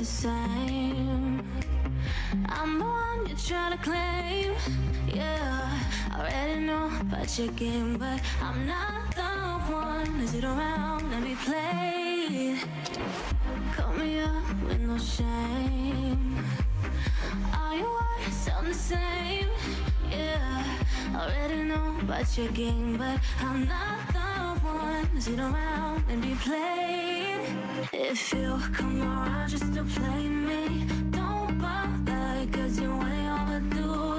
the same. I'm the one you try to claim. Yeah, I already know about your game, but I'm not the one to sit around and be played. Call me up with no shame. All your words sound the same. Yeah, I already know about your game, but I'm not the one to sit around and be played. If you come around just to play me, don't bother, cause you're way overdue.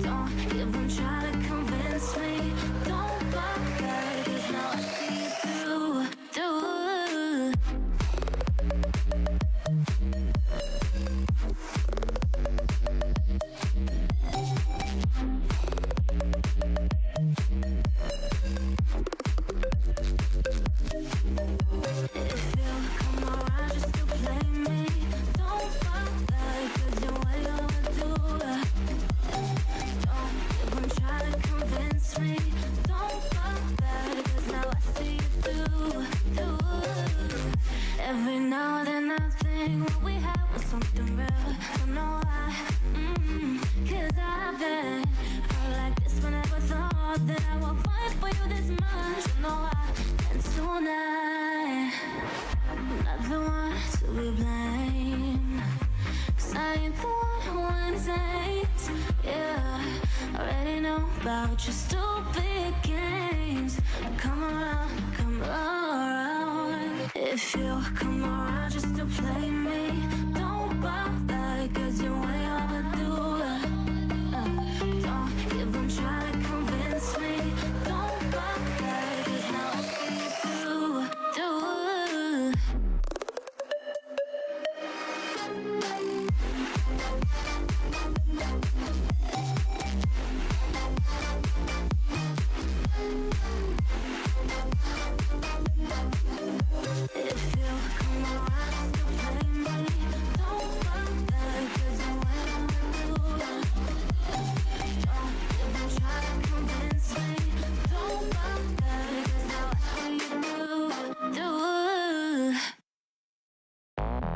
Don't even try to convince me. Don't bother, cause now I see you through. About your stupid games. Come around. If you come around just to play me, don't bother, cause you're way overdue. Don't even try to convince me. Don't bother, cause now I see you through.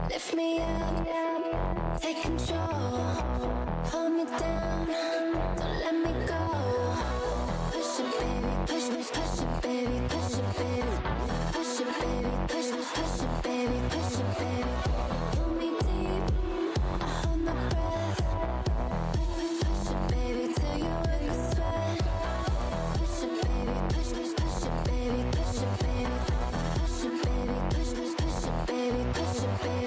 Lift me up, take control, hold me down, don't let me go. Push it, baby, push it, baby, push it, baby, push it, baby, push it, baby, push it, baby. Pull me deep, I hold my breath. Push it, baby, till you wet with sweat. Push it, baby, push it, baby, push it, baby, push it, baby, push it, baby, push it, baby.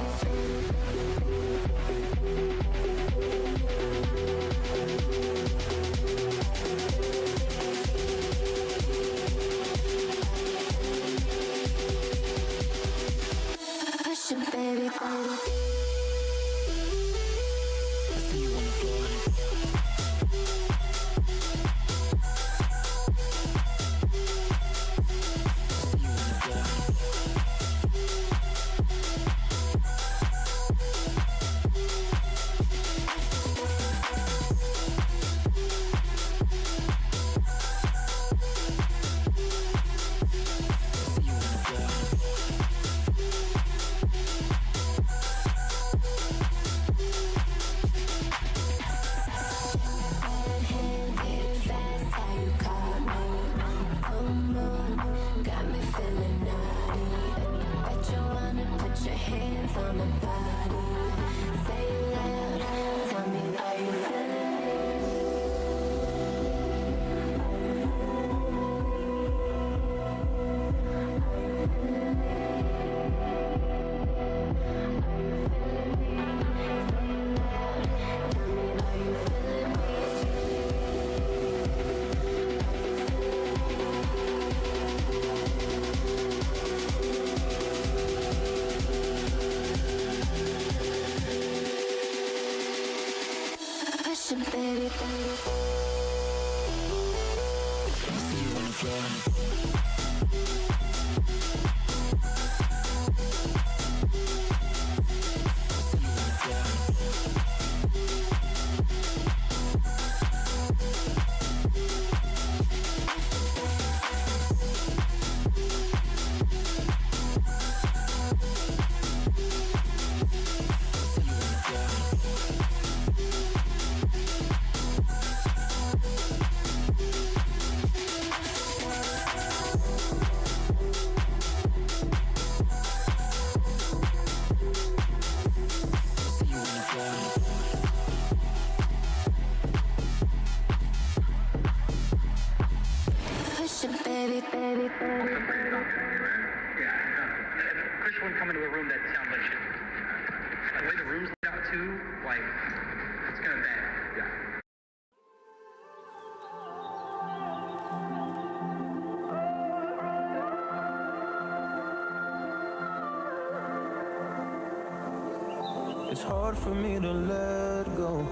Push it, baby, baby. touch it, baby, baby, baby. Yeah, Chris wouldn't come into a room that sounds like shit. The way the room's laid out too, like, it's gonna bang. Yeah. It's hard for me to let go,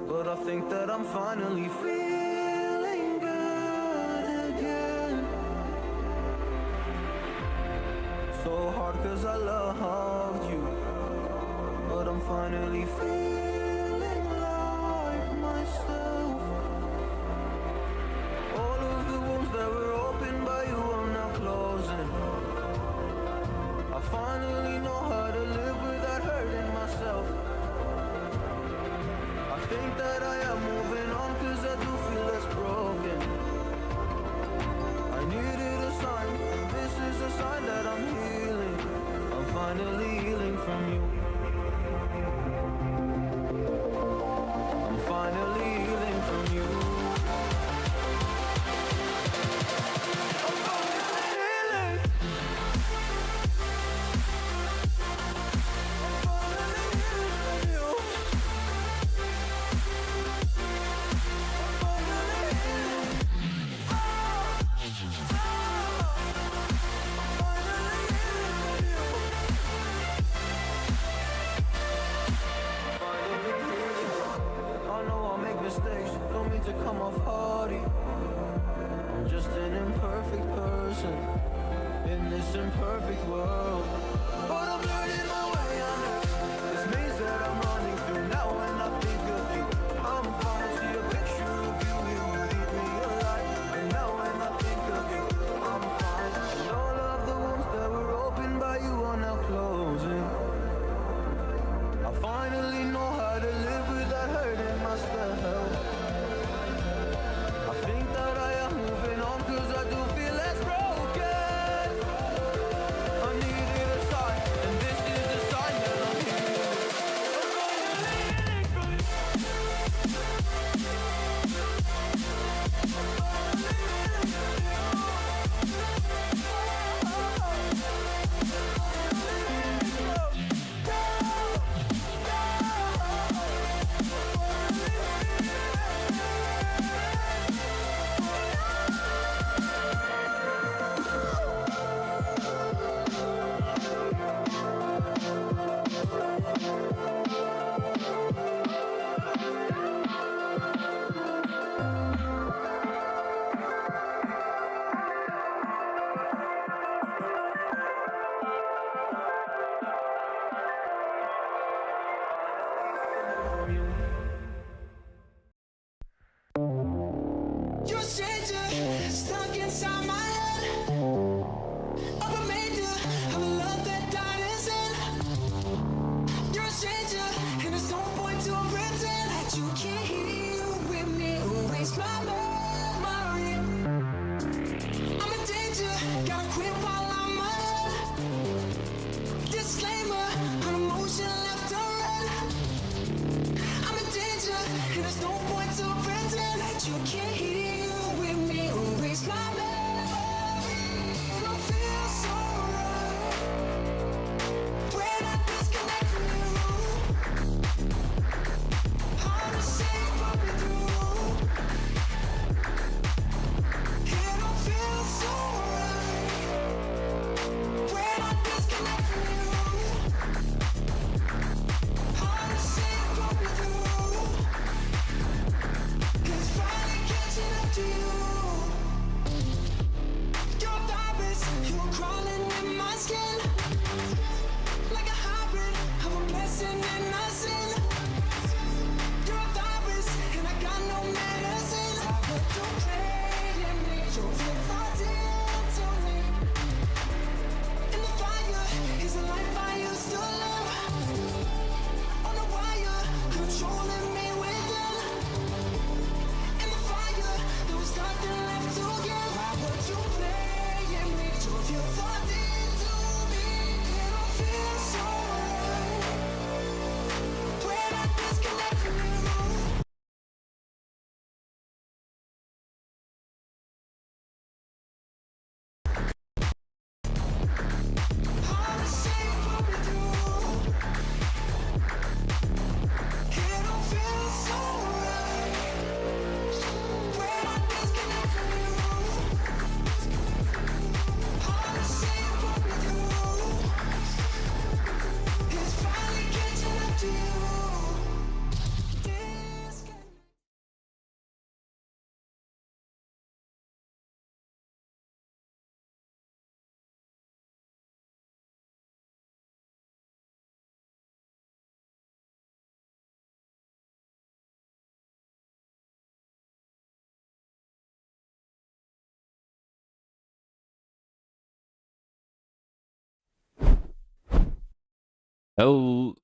but I think that I'm finally feeling good again. So hard 'cause I loved you, but I'm finally feeling like myself. All of the wounds that were opened by you are now closing. I finally know how to live without hurting myself. I think that I am moving on 'cause I do feel less broken. I needed a sign, this is a sign that I'm healing. I'm finally healing from you. I'm finally healing from you. I'm finally healing. Mistakes, don't mean to come off hardy. I'm just an imperfect person in this imperfect world, but I'm learning my way under this maze that I'm running through. Now when I think of you, I'm fine. See a picture of you, you leave me alive. And now when I think of you, I'm fine. And all of the wounds that were opened by you are now closing. I finally know how to live without hurting myself. I think that I am moving on 'cause I do feel less broken. I needed a sign, and this is the sign that I'm healing. I'm finally healing from you. You're a stranger, stuck inside my head. A remainder of a love that died inside. You're a stranger, and there's no point to pretend that you can't heal with me. Erase my memory. I'm in danger, gotta quit while I'm ahead. Disclaimer, an emotion left unread. I'm in danger, and there's no point to pretend that you can't heal with me. Erase my memory. Hello,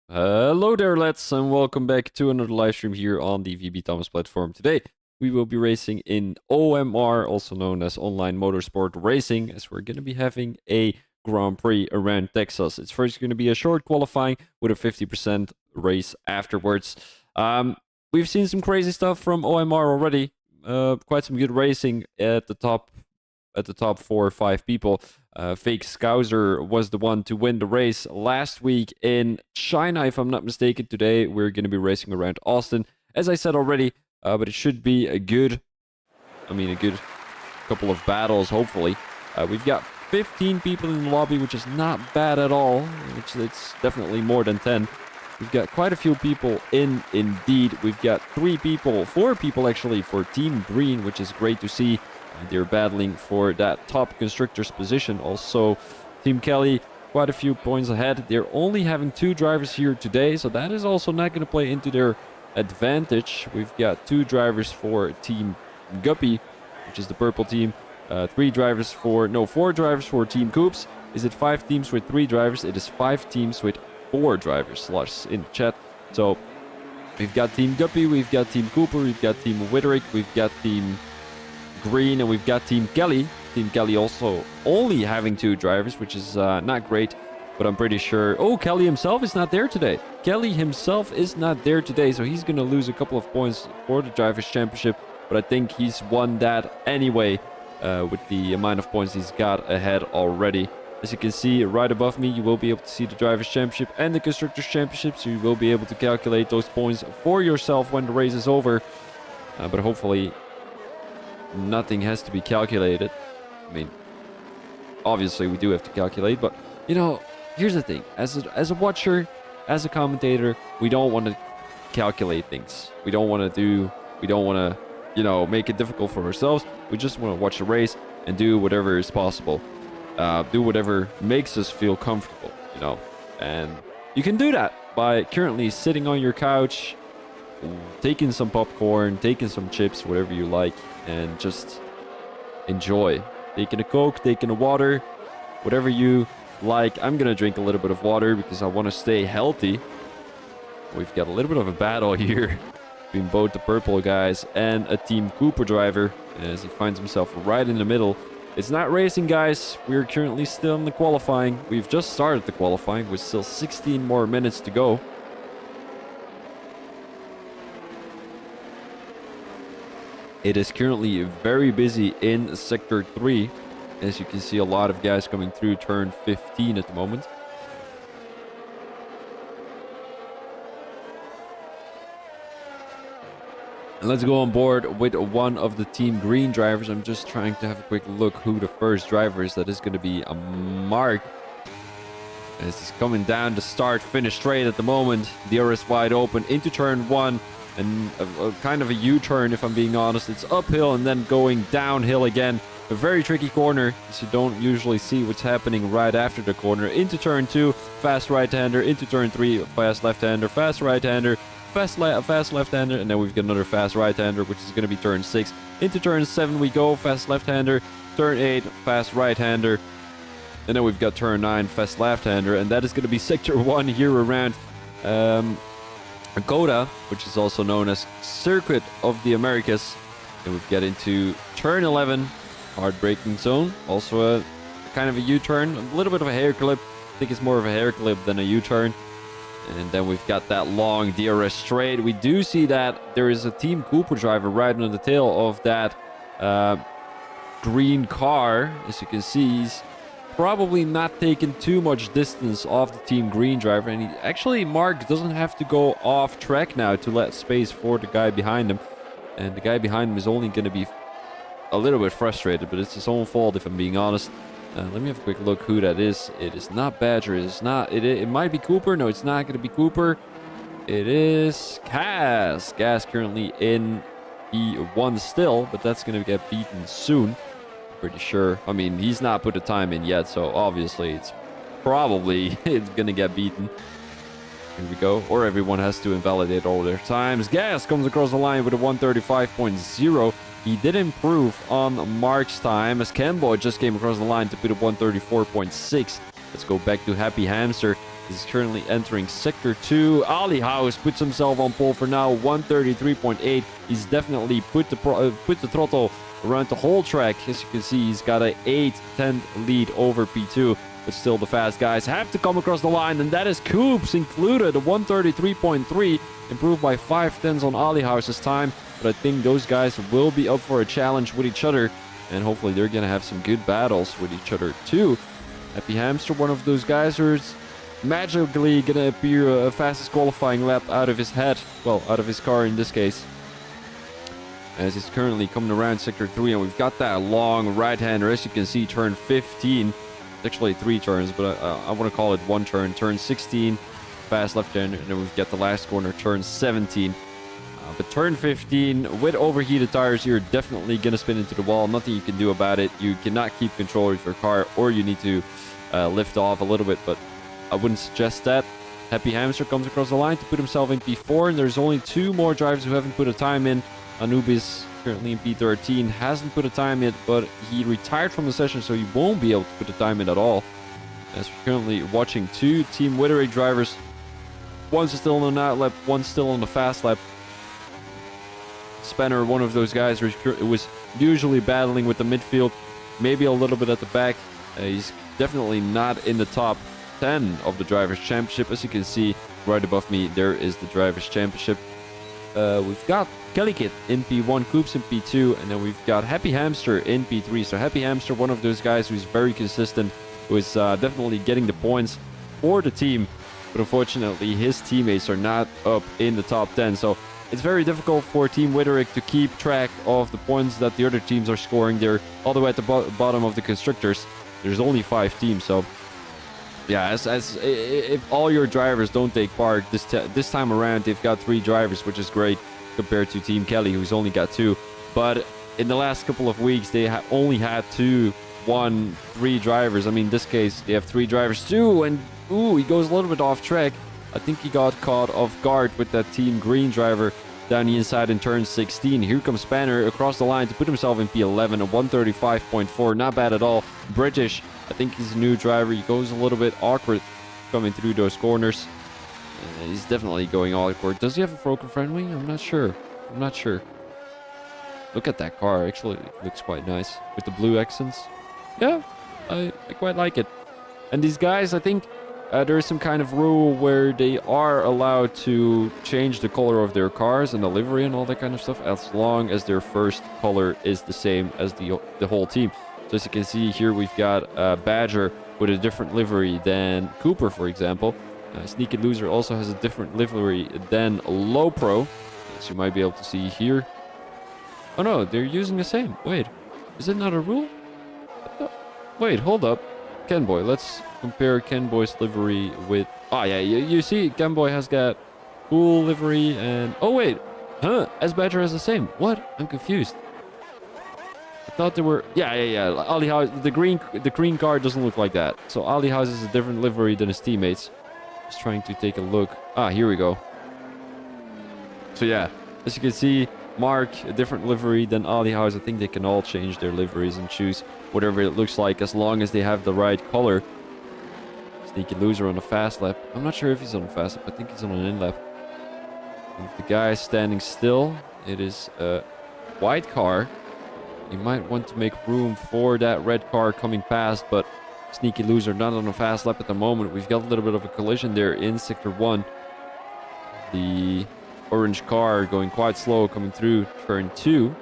hello there, lads, and welcome back to another live stream here on the VB Thomas platform. Today, we will be racing in OMR, also known as Online Motorsport Racing, as we're going to be having a Grand Prix around Texas. It's first going to be a short qualifying with a 50% race afterwards. We've seen some crazy stuff from OMR already. Quite some good racing at the top 4 or 5 people. Fake Scouser was the one to win the race last week in China, if I'm not mistaken. Today, we're going to be racing around Austin, as I said already, but it should be a good couple of battles, hopefully. We've got 15 people in the lobby, which is not bad at all. It's definitely more than 10. We've got quite a few people in, indeed. We've got 4 people actually, for Team Green, which is great to see. They're battling for that top constructor's position. Also, Team Kelly, quite a few points ahead. They're only having 2 drivers here today, so that is also not going to play into their advantage. We've got 2 drivers for Team Guppy, which is the purple team. 4 drivers for Team Coops. Is it 5 teams with 3 drivers? It is 5 teams with 4 drivers. Lots in the chat. So, we've got Team Guppy, we've got Team Cooper, we've got Team Witterick, we've got Team Green, and we've got Team Kelly. Team Kelly also only having 2 drivers, which is not great, but I'm pretty sure... Oh, Kelly himself is not there today. Kelly himself is not there today, so he's going to lose a couple of points for the Drivers' Championship, but I think he's won that anyway with the amount of points he's got ahead already. As you can see right above me, you will be able to see the Drivers' Championship and the Constructors' Championship, so you will be able to calculate those points for yourself when the race is over, but hopefully nothing has to be calculated. I mean, obviously we do have to calculate, but you know, here's the thing: as a watcher, as a commentator, we don't want to calculate things. We don't want to, you know, make it difficult for ourselves. We just want to watch the race and do whatever is possible. Do whatever makes us feel comfortable, you know. And you can do that by currently sitting on your couch, taking some popcorn, taking some chips, whatever you like, and just enjoy. Taking a Coke, taking a water, whatever you like. I'm gonna drink a little bit of water because I want to stay healthy. We've got a little bit of a battle here between both the purple guys and a Team Cooper driver, as he finds himself right in the middle. It's not racing, guys. We're currently still in the qualifying. We've just started the qualifying with still 16 more minutes to go. It is currently very busy in Sector 3. As you can see, a lot of guys coming through turn 15 at the moment. And let's go on board with one of the Team Green drivers. I'm just trying to have a quick look who the first driver is. That is going to be a Mark. As he's coming down the start-finish straight at the moment. DRS wide open into turn 1. And a kind of a U-turn, if I'm being honest. It's uphill and then going downhill again. A very tricky corner, so you don't usually see what's happening right after the corner. Into turn 2, fast right-hander. Into turn 3, fast left-hander. Fast right-hander. Fast left-hander. And then we've got another fast right-hander, which is going to be turn 6. Into turn 7 we go. Fast left-hander. Turn 8, fast right-hander. And then we've got turn 9, fast left-hander. And that is going to be sector 1 here around... Coda, which is also known as Circuit of the Americas. And we've got into turn 11, hard braking zone. Also a kind of a U-turn, a little bit of a hair clip. I think it's more of a hair clip than a U-turn. And then we've got that long DRS straight. We do see that there is a Team Cooper driver riding on the tail of that green car. As you can see, he's probably not taking too much distance off the Team Green driver, and Mark doesn't have to go off track now to let space for the guy behind him, and the guy behind him is only going to be a little bit frustrated, but it's his own fault if I'm being honest. Let me have a quick look who that is. It is not Badger. It might be Cooper. No, it's not going to be Cooper. It is Cass. Cass currently in P1 still, but that's going to get beaten soon. Pretty sure. I mean, he's not put the time in yet, so obviously it's gonna get beaten. Here we go. Or everyone has to invalidate all their times. Gas comes across the line with a 135.0. He did improve on Mark's time, as Kenboy just came across the line to put a 134.6. Let's go back to Happy Hamster. He's currently entering Sector 2. Ali House puts himself on pole for now, 133.8. He's definitely put the throttle around the whole track. As you can see, he's got a 8-10 lead over P2. But still, the fast guys have to come across the line, and that is Coops included, a 133.3, improved by 5/10 on Ali House's time. But I think those guys will be up for a challenge with each other, and hopefully they're going to have some good battles with each other too. Happy Hamster, one of those guys who's magically going to appear a fastest qualifying lap out of his head, well, out of his car in this case, as he's currently coming around Sector 3, and we've got that long right-hander, as you can see, turn 15. It's actually 3 turns, but I want to call it 1 turn. Turn 16, fast left-hander, and then we've got the last corner, turn 17. But turn 15, with overheated tires, you're definitely going to spin into the wall. Nothing you can do about it. You cannot keep control of your car, or you need to lift off a little bit, but I wouldn't suggest that. Happy Hamster comes across the line to put himself in P4, and there's only 2 more drivers who haven't put a time in. Anubis, currently in P13, hasn't put a time in, but he retired from the session, so he won't be able to put a time in at all. As we're currently watching 2 Team Witterick drivers. One's still on the out lap, one's still on the fast lap. Spanner, one of those guys who was usually battling with the midfield, maybe a little bit at the back. He's definitely not in the top 10 of the Drivers' Championship. As you can see, right above me, there is the Drivers' Championship. We've got Kelly Kid in P1, Coops in P2, and then we've got Happy Hamster in P3. So Happy Hamster, one of those guys who's very consistent, who is definitely getting the points for the team. But unfortunately, his teammates are not up in the top 10. So it's very difficult for Team Witterick to keep track of the points that the other teams are scoring. They're all the way at the bottom of the constructors. There's only 5 teams, so yeah, as if all your drivers don't take part this time around, they've got 3 drivers, which is great compared to Team Kelly, who's only got 2. But in the last couple of weeks, they only had 2, 1, 3 drivers. I mean, in this case, they have 3 drivers too, and ooh, he goes a little bit off track. I think he got caught off guard with that Team Green driver down the inside in turn 16. Here comes Spanner across the line to put himself in P11, a 135.4, not bad at all. British, I think he's a new driver. He goes a little bit awkward coming through those corners. He's definitely going awkward. Does he have a broken front wing? I'm not sure. Look at that car. Actually, it looks quite nice with the blue accents. Yeah, I quite like it. And these guys, I think there is some kind of rule where they are allowed to change the color of their cars and the livery and all that kind of stuff, as long as their first color is the same as the whole team. So as you can see here, we've got Badger with a different livery than Cooper, for example. Sneaky Loser also has a different livery than Low Pro, as you might be able to see here. Oh no, they're using the same. Wait, is it not a rule? Wait, hold up. Kenboy, let's compare Kenboy's livery with... Oh yeah, you see Kenboy has got cool livery and... Oh wait, S Badger has the same. What? I'm confused. I thought they were... Yeah. Ali House, the green car doesn't look like that. So Ali House is a different livery than his teammates. Just trying to take a look. Ah, here we go. So yeah, as you can see, Mark, a different livery than Ali House. I think they can all change their liveries and choose whatever it looks like, as long as they have the right color. Sneaky Loser on the fast lap. I'm not sure if he's on the fast lap. I think he's on an in lap. And if the guy is standing still, it is a white car. You might want to make room for that red car coming past, but Sneaky Loser not on a fast lap at the moment. We've got a little bit of a collision there in Sector 1. The orange car going quite slow coming through turn 2.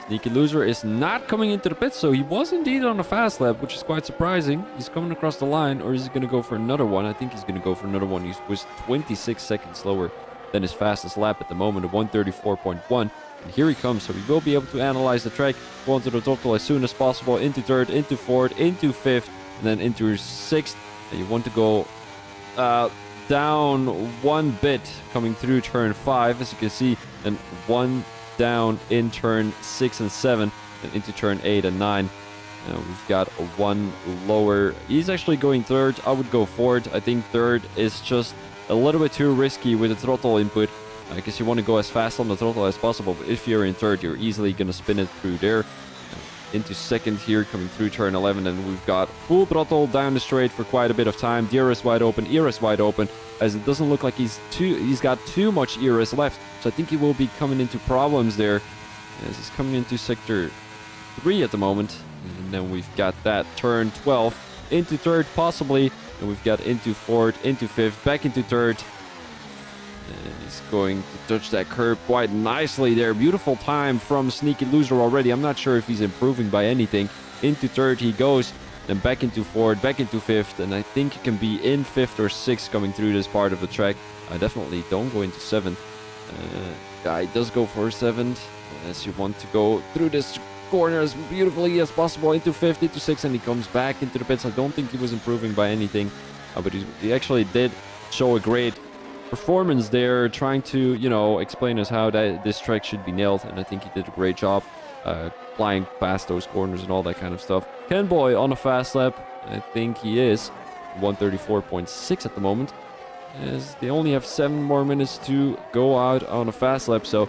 Sneaky Loser is not coming into the pits, so he was indeed on a fast lap, which is quite surprising. He's coming across the line, or is he going to go for another one? I think he's going to go for another one. He was 26 seconds slower than his fastest lap at the moment, a 134.1. And here he comes, so we will be able to analyze the track, go onto the throttle as soon as possible, into third, into fourth, into fifth, and then into sixth. And you want to go down 1 bit coming through turn 5, as you can see, and 1 down in turn 6 and 7, and into turn 8 and 9. We've got 1 lower. He's actually going third. I would go fourth. I think third is just a little bit too risky with the throttle input, because you want to go as fast on the throttle as possible. But if you're in third, you're easily going to spin it through there. into second here, coming through turn 11, and we've got full throttle down the straight for quite a bit of time. DRS wide open, ERS wide open, as it doesn't look like he's got too much ERS left. So I think he will be coming into problems there, as he's coming into sector 3 at the moment. And then we've got that turn 12 into third possibly, and we've got into fourth, into fifth, back into third. And he's going to touch that curb quite nicely there. Beautiful time from Sneaky Loser already. I'm not sure if he's improving by anything. Into third he goes, then back into fourth, back into fifth, and I think he can be in fifth or sixth coming through this part of the track. I definitely don't go into seventh. Guy does go for seventh, as you want to go through this corner as beautifully as possible. Into fifth, into sixth, and he comes back into the pits. I don't think he was improving by anything, but he actually did show a great performance there, trying to, you know, explain us how this track should be nailed, and I think he did a great job flying past those corners and all that kind of stuff. Ken Boy on a fast lap, I think he is 134.6 at the moment, as they only have 7 more minutes to go out on a fast lap. So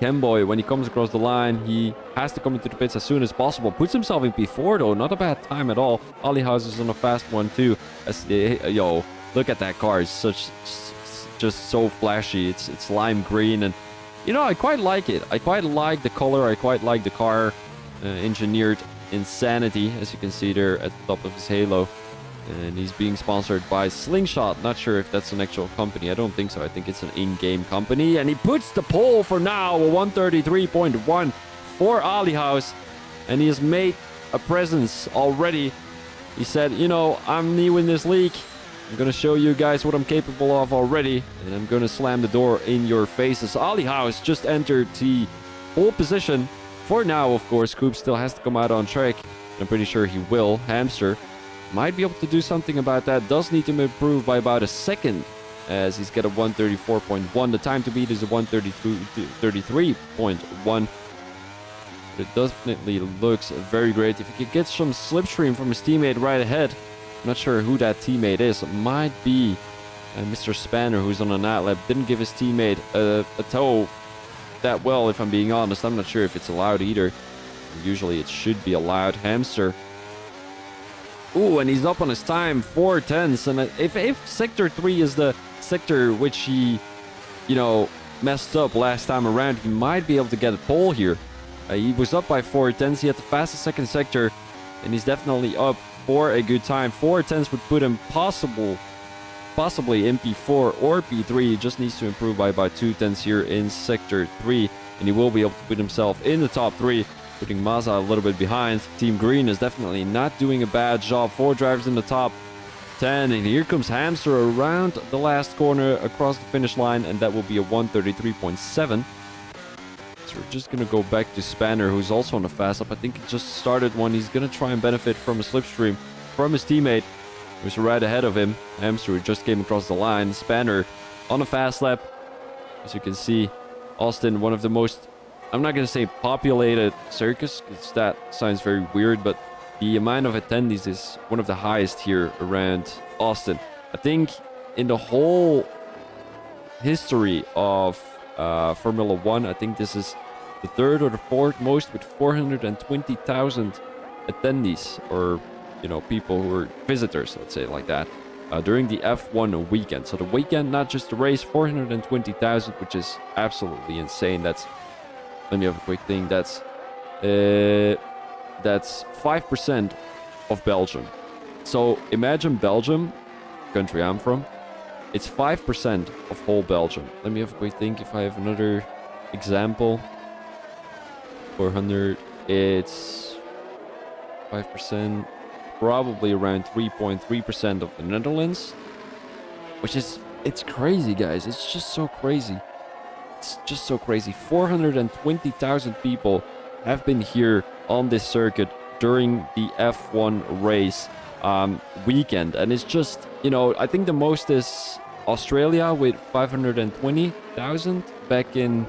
Ken Boy, when he comes across the line, he has to come into the pits as soon as possible. Puts himself in P4 though, not a bad time at all. Ali House is on a fast one too, as yo, look at that car. It's just so flashy. It's lime green, and you know, I quite like it. I quite like the color. I quite like the car. Engineered insanity, as you can see there at the top of his halo. And he's being sponsored by Slingshot. Not sure if that's an actual company. I don't think so. I think it's an in-game company. And he puts the pole for now, a 133.1 for Ali House. And he has made a presence already. He said, you know, I'm new in this league. I'm gonna show you guys what I'm capable of already, and I'm gonna slam the door in your faces. Ali House just entered the pole position. For now, of course, Coop still has to come out on track. I'm pretty sure he will. Hamster might be able to do something about that. Does need to improve by about a second, as he's got a 134.1. The time to beat is a 133.1. But it definitely looks very great. If he could get some slipstream from his teammate right ahead. I'm not sure who that teammate is. It might be Mr. Spanner, who's on a night lap. Didn't give his teammate a tow that well, if I'm being honest. I'm not sure if it's allowed either. Usually it should be allowed. Hamster. Ooh, and he's up on his time, 4/10. And if Sector 3 is the sector which he, you know, messed up last time around, he might be able to get a pole here. He was up by 4/10. He had the fastest second sector, and he's definitely up for a good time. 4/10 would put him possibly in P4 or P3. He just needs to improve by about 2/10 here in Sector 3, and he will be able to put himself in the top 3, putting Mazda a little bit behind. Team Green is definitely not doing a bad job. 4 drivers in the top 10, and here comes Hamster around the last corner across the finish line, and that will be a 133.7. So we're just going to go back to Spanner, who's also on the fast lap. I think he just started one. He's going to try and benefit from a slipstream from his teammate, who's right ahead of him. Hamster, who just came across the line. Spanner on a fast lap. As you can see, Austin, one of the most, I'm not going to say populated circus, because that sounds very weird, but the amount of attendees is one of the highest here around Austin. I think in the whole history of Formula 1, I think this is the 3rd or the 4th most, with 420,000 attendees, or, you know, people who are visitors, let's say it like that, during the F1 weekend. So the weekend, not just the race, 420,000, which is absolutely insane. That's, let me have a quick thing, that's 5% of Belgium. So imagine Belgium, country I'm from, it's 5% of whole Belgium. Let me have a quick think if I have another example. 400, it's 5%, probably around 3.3% of the Netherlands, which is, it's crazy, guys. It's just so crazy. It's just so crazy. 420,000 people have been here on this circuit during the F1 race weekend, and it's just, you know, I think the most is Australia with 520,000 back in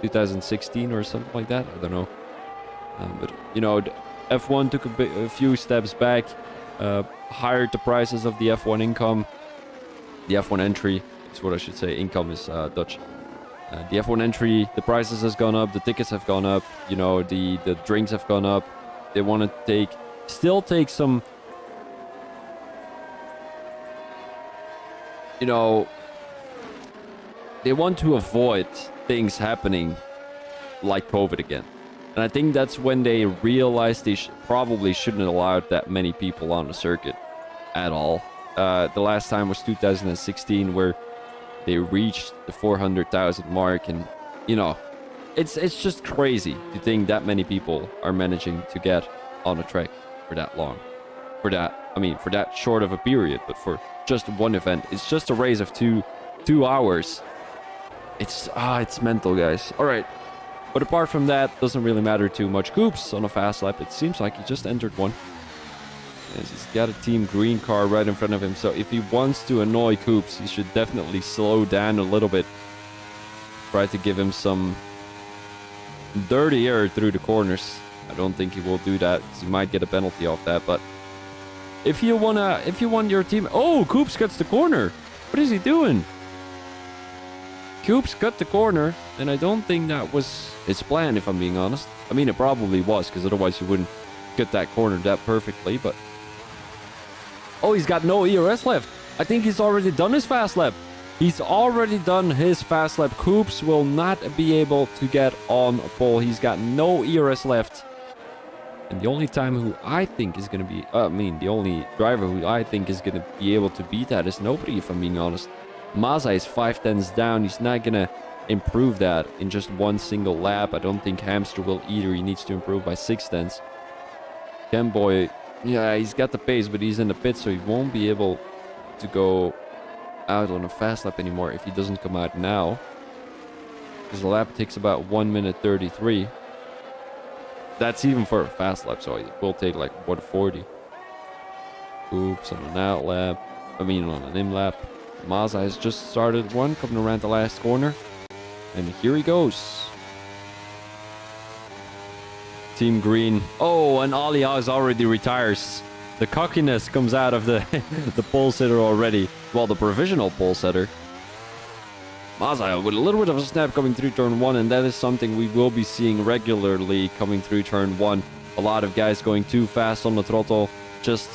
2016 or something like that. I don't know, but you know, F1 took a few steps back, hired the prices of the F1 income, the F1 entry is what I should say. Income is Dutch. The F1 entry, the prices has gone up, the tickets have gone up, you know, the drinks have gone up. They want to still take some, you know, they want to avoid things happening like COVID again. And I think that's when they realized they probably shouldn't allow that many people on the circuit at all. The last time was 2016, where they reached the 400,000 mark, and you know, it's just crazy to think that many people are managing to get on a track for that long. For that short of a period, but for just one event. It's just a race of two hours. It's mental, guys. All right. But apart from that, doesn't really matter too much. Coops on a fast lap. It seems like he just entered one. Yes, he's got a Team Green car right in front of him. So if he wants to annoy Coops, he should definitely slow down a little bit. Try to give him some dirty air through the corners. I don't think he will do that, because he might get a penalty off that. But if you want your team... Oh, Coops cuts the corner. What is he doing? Coops cut the corner, and I don't think that was his plan, if I'm being honest. I mean, it probably was, because otherwise he wouldn't cut that corner that perfectly, but... Oh, he's got no ERS left. I think he's already done his fast lap. He's already done his fast lap. Coops will not be able to get on pole. He's got no ERS left. And the only time who I think is going to be... the only driver who I think is going to be able to beat that is nobody, if I'm being honest. Mazda is 5 tenths down. He's not going to improve that in just one single lap. I don't think Hamster will either. He needs to improve by 6 tenths. Camboy, yeah, he's got the pace, but he's in the pit, so he won't be able to go out on a fast lap anymore if he doesn't come out now. Because the lap takes about 1 minute 33. That's even for a fast lap, so it will take like 140. Oops, on an out lap. On an in lap. Mazda has just started one, coming around the last corner. And here he goes. Team Green. Oh, and Ali Haas already retires. The cockiness comes out of the, the pole sitter already. Well, the provisional pole sitter. Mazda with a little bit of a snap coming through turn 1, and that is something we will be seeing regularly coming through turn 1. A lot of guys going too fast on the throttle. Just,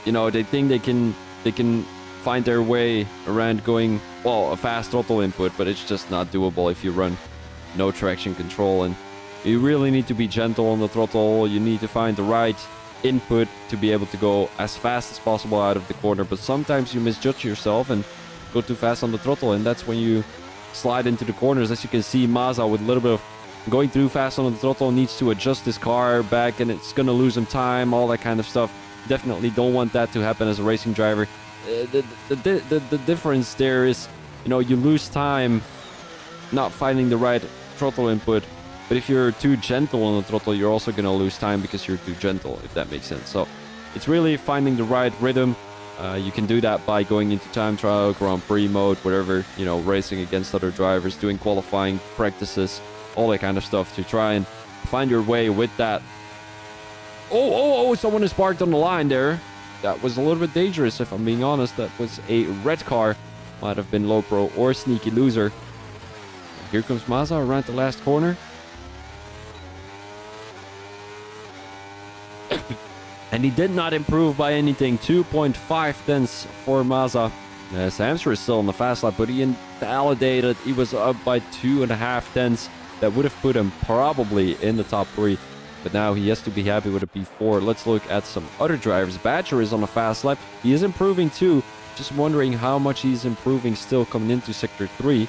you know, they think they can find their way around going, well, a fast throttle input, but it's just not doable if you run no traction control. And you really need to be gentle on the throttle. You need to find the right input to be able to go as fast as possible out of the corner. But sometimes you misjudge yourself and go too fast on the throttle, and that's when you slide into the corners. As you can see, Mazda with a little bit of going through fast on the throttle needs to adjust his car back, and it's gonna lose him time, all that kind of stuff. Definitely don't want that to happen as a racing driver. The difference there is, you know, you lose time not finding the right throttle input. But if you're too gentle on the throttle, you're also going to lose time because you're too gentle, if that makes sense. So it's really finding the right rhythm. You can do that by going into time trial, Grand Prix mode, whatever, you know, racing against other drivers, doing qualifying practices, all that kind of stuff to try and find your way with that. Oh, someone is parked on the line there. That was a little bit dangerous, if I'm being honest. That was a red car. Might have been low pro or sneaky loser. Here comes Mazda around the last corner. And he did not improve by anything. 2.5 tenths for Mazda. Hamster is still on the fast lap, but he invalidated. He was up by 2.5 tenths. That would have put him probably in the top 3. But now he has to be happy with a P4. Let's look at some other drivers. Badger is on a fast lap. He is improving too. Just wondering how much he's improving still coming into Sector 3.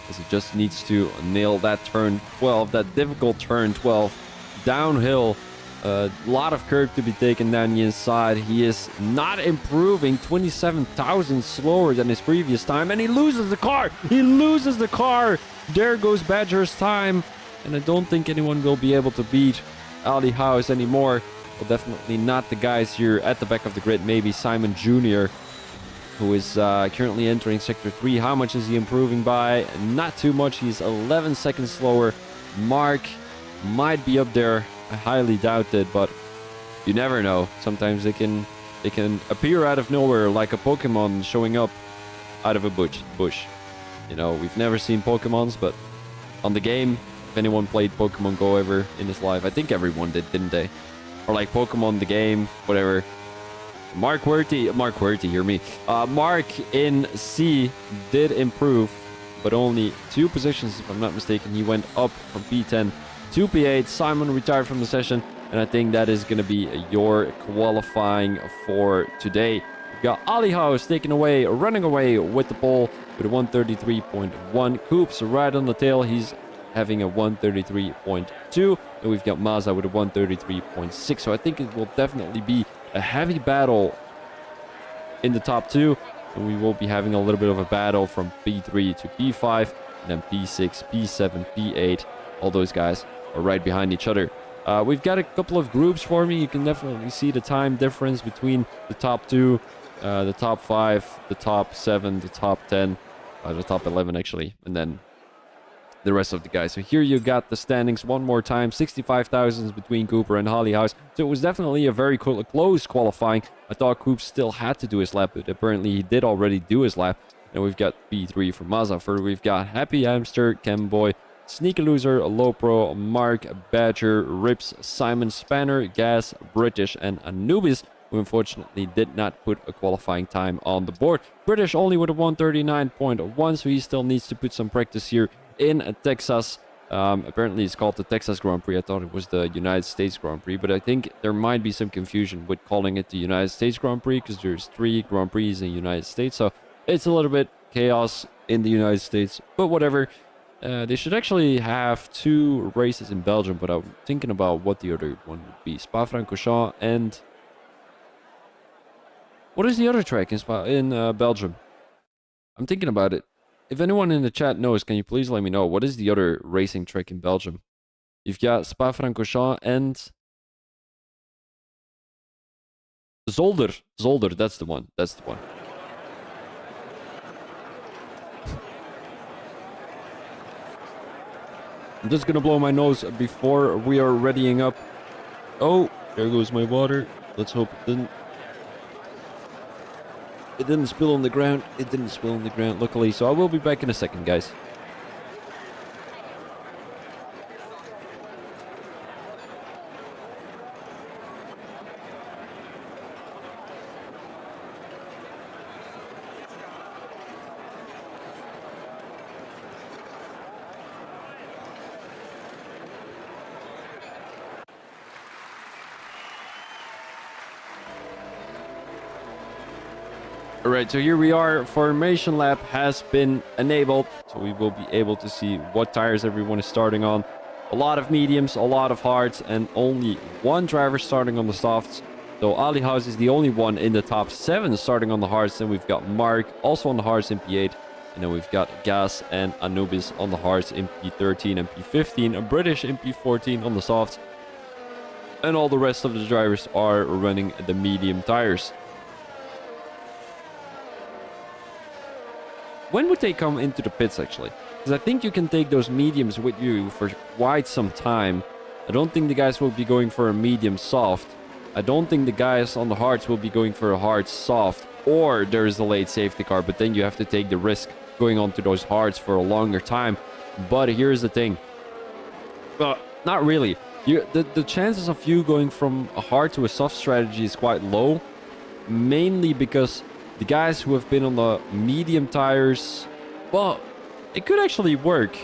Because he just needs to nail that turn 12. That difficult turn 12. Downhill. A lot of curve to be taken down the inside. He is not improving. 27,000 slower than his previous time. And he loses the car. He loses the car. There goes Badger's time. And I don't think anyone will be able to beat Ali Haas anymore. Well, definitely not the guys here at the back of the grid. Maybe Simon Jr., who is currently entering Sector 3. How much is he improving by? Not too much. He's 11 seconds slower. Mark might be up there. I highly doubt it, but you never know. Sometimes they can appear out of nowhere like a Pokemon showing up out of a bush. You know, we've never seen Pokemons, but on the game, if anyone played Pokemon Go ever in his life, I think everyone did, didn't they? Or like Pokemon the game, whatever. Mark Werty, hear me. Mark in C did improve, but only 2 positions, if I'm not mistaken. He went up from P10 to P8. Simon retired from the session, and I think that is going to be your qualifying for today. We've got Ali House running away with the pole with a 133.1. Coops right on the tail. He's having a 133.2. And we've got Mazda with a 133.6. So I think it will definitely be a heavy battle in the top 2. And we will be having a little bit of a battle from P3 to P5. And then P6, P7, P8. All those guys are right behind each other. We've got a couple of groups for me. You can definitely see the time difference between the top 2, the top 5, the top 7, the top 10, the top 11 actually, and then the rest of the guys. So here you got the standings one more time. 65,000 between Cooper and Holly House. So it was definitely a very close qualifying. I thought Coop still had to do his lap, but apparently he did already do his lap. And we've got P3 for Mazda. Further, we've got Happy Hamster, Chemboy, Sneaky Loser, Low Pro, Mark, Badger, Rips, Simon, Spanner, Gas, British, and Anubis, who unfortunately did not put a qualifying time on the board. British only with a 139.1, so he still needs to put some practice here in Texas. Apparently it's called the Texas Grand Prix. I thought it was the United States Grand Prix, but I think there might be some confusion with calling it the United States Grand Prix because there's 3 Grand Prix in the United States, so it's a little bit chaos in the United States, but whatever. They should actually have 2 races in Belgium, but I'm thinking about what the other one would be. Spa-Francorchamps and... what is the other track in Belgium? I'm thinking about it. If anyone in the chat knows, can you please let me know? What is the other racing track in Belgium? You've got Spa-Francorchamps and... Zolder. Zolder, that's the one. That's the one. I'm just gonna blow my nose before we are readying up. Oh, there goes my water. Let's hope it didn't. It didn't spill on the ground. It didn't spill on the ground, luckily. So I will be back in a second, guys. Alright, so here we are. Formation lap has been enabled, so we will be able to see what tires everyone is starting on. A lot of mediums, a lot of hards, and only 1 driver starting on the softs. So Ali House is the only one in the top 7 starting on the hards. Then we've got Mark also on the hards in P8. And then we've got Gas and Anubis on the hards in P13 and P15. A British in P14 on the softs. And all the rest of the drivers are running the medium tires. When would they come into the pits, actually? Because I think you can take those mediums with you for quite some time. I don't think the guys will be going for a medium soft. I don't think the guys on the hards will be going for a hard soft. Or there is a late safety car, but then you have to take the risk going on to those hards for a longer time. But here's the thing. Not really. The chances of you going from a hard to a soft strategy is quite low. Mainly because the guys who have been on the medium tires, well, it could actually work.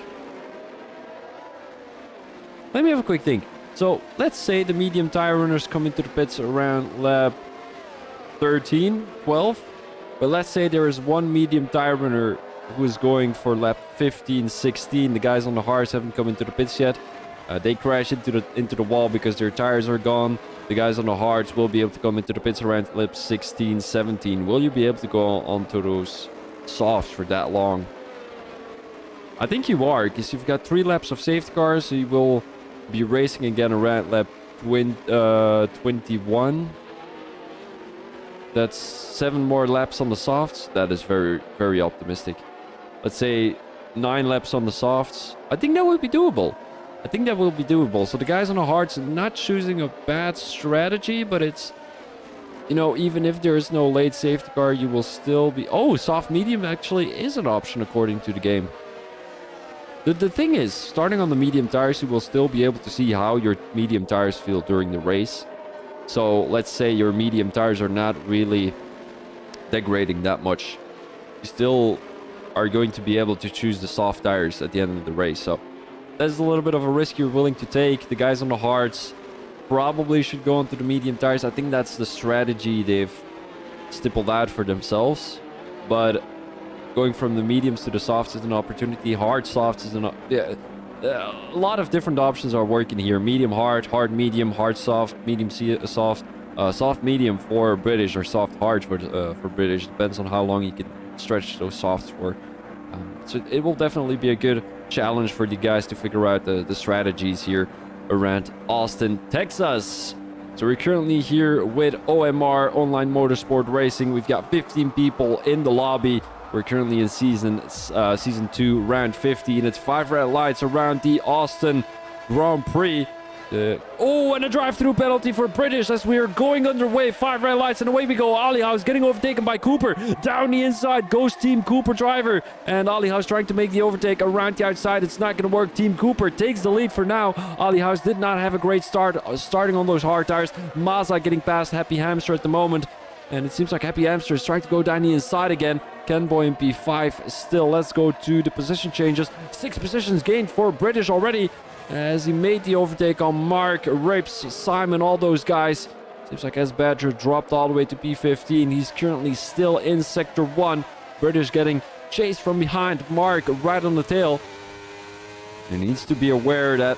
Let me have a quick think. So, let's say the medium tire runners come into the pits around lap 13, 12. But let's say there is 1 medium tire runner who is going for lap 15, 16. The guys on the hards haven't come into the pits yet. They crash into the wall because their tires are gone. The guys on the hards will be able to come into the pits around lap 16, 17. Will you be able to go onto those softs for that long? I think you are, because you've got 3 laps of safety cars, so you will be racing again around lap 21. That's 7 more laps on the softs. That is very, very optimistic. Let's say 9 laps on the softs. I think that would be doable. I think that will be doable. So the guys on the hards are not choosing a bad strategy, but it's you know, even if there is no late safety car, you will still be... Oh, soft medium actually is an option according to the game. The thing is, starting on the medium tires, you will still be able to see how your medium tires feel during the race. So let's say your medium tires are not really degrading that much. You still are going to be able to choose the soft tires at the end of the race. So that's a little bit of a risk you're willing to take. The guys on the hards probably should go into the medium tires. I think that's the strategy they've stippled out for themselves. But going from the mediums to the softs is an opportunity. Hard softs is an... a lot of different options are working here. Medium hard, hard medium, hard soft, medium soft, soft medium for British, or soft hard for British. Depends on how long you can stretch those softs for. So it will definitely be a good challenge for the guys to figure out the strategies here around Austin, Texas. So we're currently here with OMR, Online Motorsport Racing. We've got 15 people in the lobby. We're currently in season 2, round 50, and it's 5 red lights around the Austin Grand Prix. And a drive-through penalty for British as we are going underway. 5 red lights, and away we go. Ali House getting overtaken by Cooper. Down the inside goes Team Cooper driver, and Ali House trying to make the overtake around the outside. It's not going to work. Team Cooper takes the lead for now. Ali House did not have a great start, starting on those hard tires. Mazda getting past Happy Hamster at the moment. And it seems like Happy Hamster is trying to go down the inside again. Kenboy in P5 still. Let's go to the position changes. 6 positions gained for British already, as he made the overtake on Mark, Rips, Simon, all those guys. Seems like S Badger dropped all the way to P15. He's currently still in Sector 1. British getting chased from behind. Mark right on the tail. And he needs to be aware that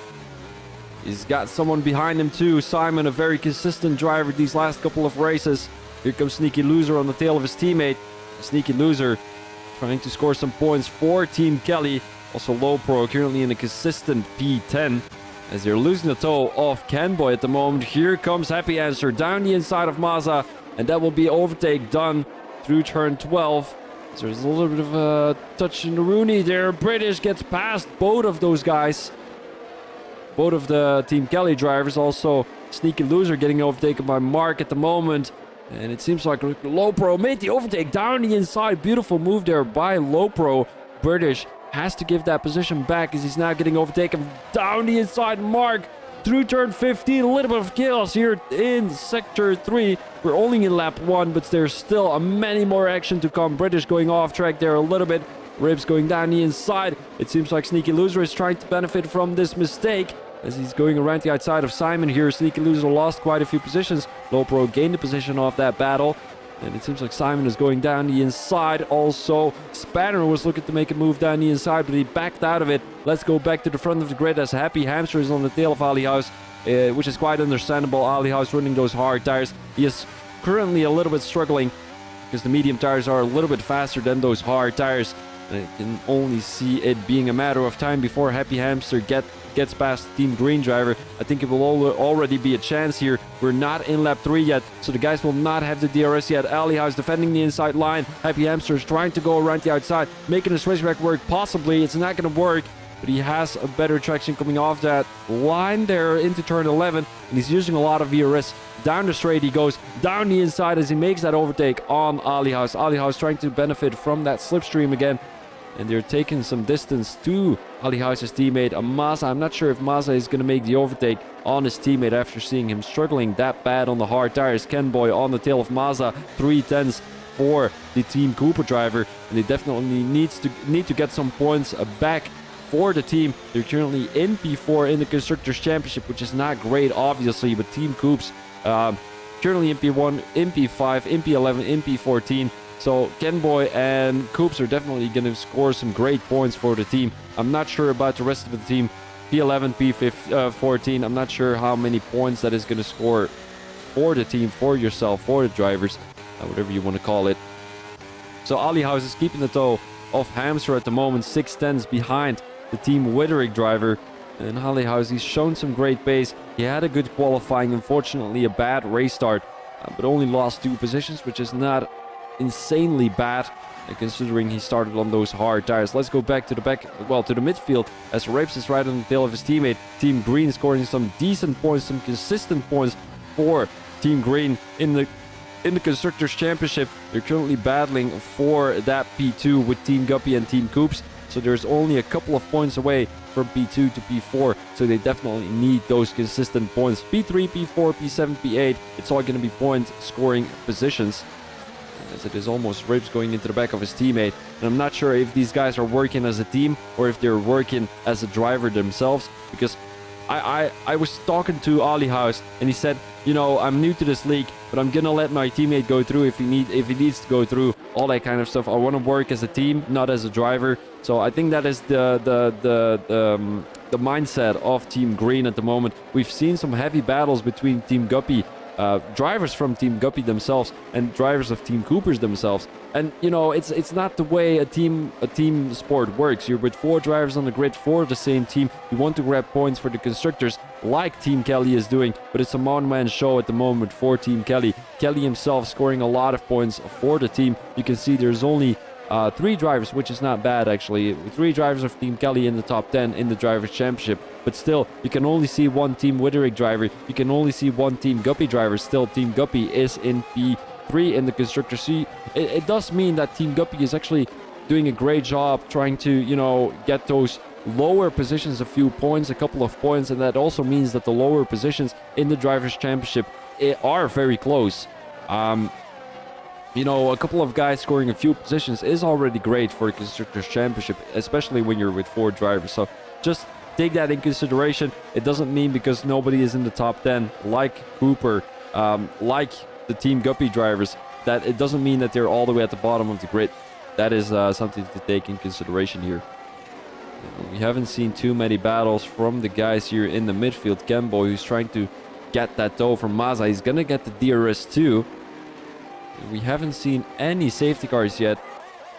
he's got someone behind him too. Simon, a very consistent driver these last couple of races. Here comes Sneaky Loser on the tail of his teammate. Sneaky Loser trying to score some points for Team Kelly. Also Low Pro currently in a consistent P10 as they're losing the toe of Kenboy at the moment. Here comes Happy Answer down the inside of Mazda, and that will be overtake done through turn 12. So there's a little bit of a touch in the Rooney there. British gets past both of those guys. Both of the Team Kelly drivers. Also Sneaky Loser getting overtaken by Mark at the moment. And it seems like Low Pro made the overtake down the inside. Beautiful move there by Low Pro. British has to give that position back as he's now getting overtaken down the inside. Mark through turn 15. A little bit of chaos here in Sector 3. We're only in lap 1, but there's still many more action to come. British going off track there a little bit. Ribs going down the inside. It seems like Sneaky Loser is trying to benefit from this mistake as he's going around the outside of Simon here. Sneaky Loser lost quite a few positions. Low Pro gained the position off that battle. And it seems like Simon is going down the inside. Also, Spanner was looking to make a move down the inside, but he backed out of it. Let's go back to the front of the grid as Happy Hamster is on the tail of Ali House, which is quite understandable. Ali House running those hard tires. He is currently a little bit struggling because the medium tires are a little bit faster than those hard tires. And I can only see it being a matter of time before Happy Hamster gets past Team Green driver. I think it will already be a chance here. We're not in lap 3 yet, so the guys will not have the DRS yet. Ali House defending the inside line. Happy Hamster is trying to go around the outside, making the switchback work. Possibly, it's not going to work, but he has a better traction coming off that line there into turn 11, and he's using a lot of VRS. Down the straight he goes, down the inside as he makes that overtake on Ali House. Ali House trying to benefit from that slipstream again. And they're taking some distance to Ali House's teammate, Mazda. I'm not sure if Mazda is going to make the overtake on his teammate after seeing him struggling that bad on the hard tires. Kenboy on the tail of Mazda. 3/10 for the Team Cooper driver. And they definitely need to get some points back for the team. They're currently in P4 in the Constructors' Championship, which is not great, obviously. But Team Coops currently in P1, in P5, in P11, in P14. So Kenboy and Coops are definitely going to score some great points for the team. I'm not sure about the rest of the team. P11, P14, I'm not sure how many points that is going to score for the team, for yourself, for the drivers, whatever you want to call it. So Ali House is keeping the toe of Hamster at the moment, 6/10 behind the Team Witherick driver. And Ali House, he's shown some great pace. He had a good qualifying, unfortunately a bad race start, but only lost 2 positions, which is not insanely bad considering he started on those hard tires. Let's go back to the midfield as Rapes is right on the tail of his teammate. Team Green scoring some decent points, some consistent points for Team Green in the in the Constructors' Championship, they're currently battling for that P2 with Team Guppy and Team Coops. So there's only a couple of points away from P2 to P4. So they definitely need those consistent points. P3, P4, P7, P8. It's all going to be point scoring positions. As it is almost Ribs going into the back of his teammate. And I'm not sure if these guys are working as a team or if they're working as a driver themselves. Because I was talking to Ali House and he said, you know, I'm new to this league, but I'm gonna let my teammate go through if he needs to go through, all that kind of stuff. I want to work as a team, not as a driver. So I think that is the mindset of Team Green at the moment. We've seen some heavy battles between Team Guppy, drivers from Team Guppy themselves, and drivers of Team Coopers themselves. And you know, it's not the way a team sport works. You're with 4 drivers on the grid for the same team. You want to grab points for the constructors, like Team Kelly is doing, but it's a one-man show at the moment for Team Kelly. Kelly himself scoring a lot of points for the team. You can see there's only 3 drivers, which is not bad actually. 3 drivers of Team Kelly in the top 10 in the Drivers' Championship. But still, you can only see 1 Team Witterick driver. You can only see 1 Team Guppy driver. Still, Team Guppy is in P3 in the constructor. So it does mean that Team Guppy is actually doing a great job trying to, you know, get those lower positions a few points, a couple of points. And that also means that the lower positions in the Drivers' Championship are very close. You know, a couple of guys scoring a few positions is already great for a Constructors' Championship, especially when you're with 4 drivers. So just take that in consideration. It doesn't mean because nobody is in the top 10, like Cooper, like the Team Guppy drivers, that it doesn't mean that they're all the way at the bottom of the grid. That is something to take in consideration here. We haven't seen too many battles from the guys here in the midfield. Kemboy, who's trying to get that dough from Maza. He's going to get the DRS too. We haven't seen any safety cars yet.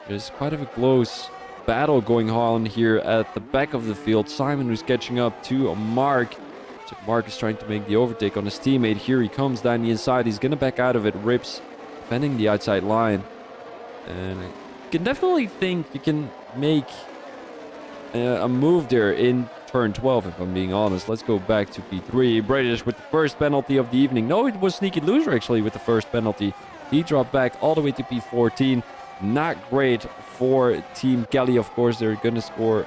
There's quite of a close battle going on here at the back of the field. Simon, who's catching up to Mark. So Mark is trying to make the overtake on his teammate. Here he comes down the inside. He's going to back out of it. Rips defending the outside line. And I can definitely think you can make a move there in turn 12, if I'm being honest. Let's go back to P3. British with the first penalty of the evening. No, it was Sneaky Loser actually with the first penalty. He dropped back all the way to P14. Not great for Team Kelly. Of course, they're going to score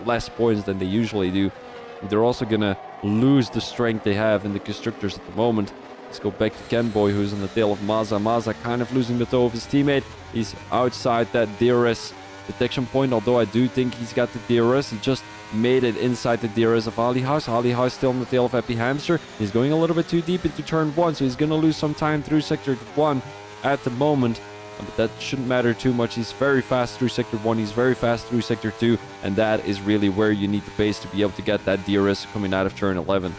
less points than they usually do. They're also going to lose the strength they have in the constructors at the moment. Let's go back to Kenboy, who's on the tail of Maza. Maza kind of losing the toe of his teammate. He's outside that DRS detection point, although I do think he's got the DRS. He just made it inside the DRS of Ali House. Ali House still on the tail of Happy Hamster. He's going a little bit too deep into turn 1, so he's going to lose some time through sector 1 at the moment. But that shouldn't matter too much. He's very fast through sector 1. He's very fast through sector 2. And that is really where you need the pace to be able to get that DRS coming out of turn 11.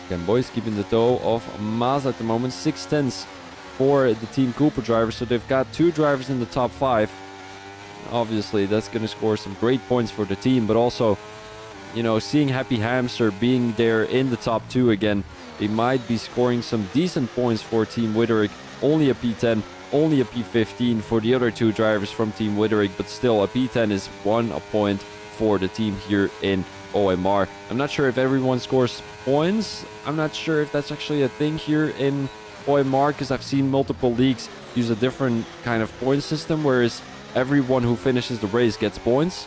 Again, boys keeping the toe of Maz at the moment. 6/10 for the Team Cooper drivers. So they've got 2 drivers in the top 5. Obviously, that's going to score some great points for the team. But also, you know, seeing Happy Hamster being there in the top 2 again, they might be scoring some decent points for Team Witterick. Only a P10, only a P15 for the other 2 drivers from Team Witterick. But still, a P10 is 1 point for the team here in OMR. I'm not sure if everyone scores points. I'm not sure if that's actually a thing here in OMR, because I've seen multiple leagues use a different kind of point system, whereas everyone who finishes the race gets points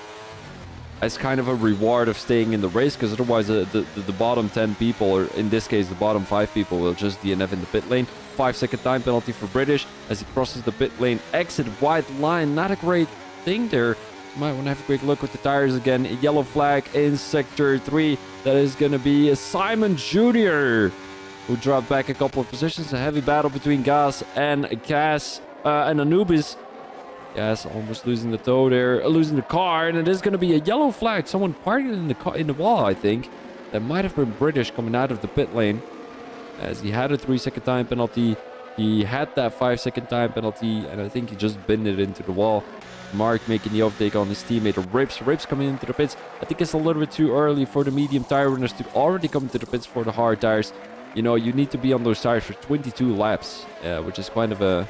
as kind of a reward of staying in the race, because otherwise the bottom 10 people, or in this case the bottom 5 people, will just DNF in the pit lane. 5-second time penalty for British as he crosses the pit lane exit. White line, not a great thing there. You might want to have a quick look with the tires again. A yellow flag in sector 3. That is going to be Simon Jr., who dropped back a couple of positions. A heavy battle between Gas and Cass and Anubis. Gas almost losing the toe there, losing the car, and it is going to be a yellow flag. Someone parked it in the wall, I think. That might have been British coming out of the pit lane, as he had a 3-second time penalty. He had that 5-second time penalty, and I think he just binned it into the wall. Mark making the overtake on his teammate Rips. Rips coming into the pits. I think it's a little bit too early for the medium tire runners to already come into the pits for the hard tires. You know, you need to be on those tires for 22 laps, which is kind of a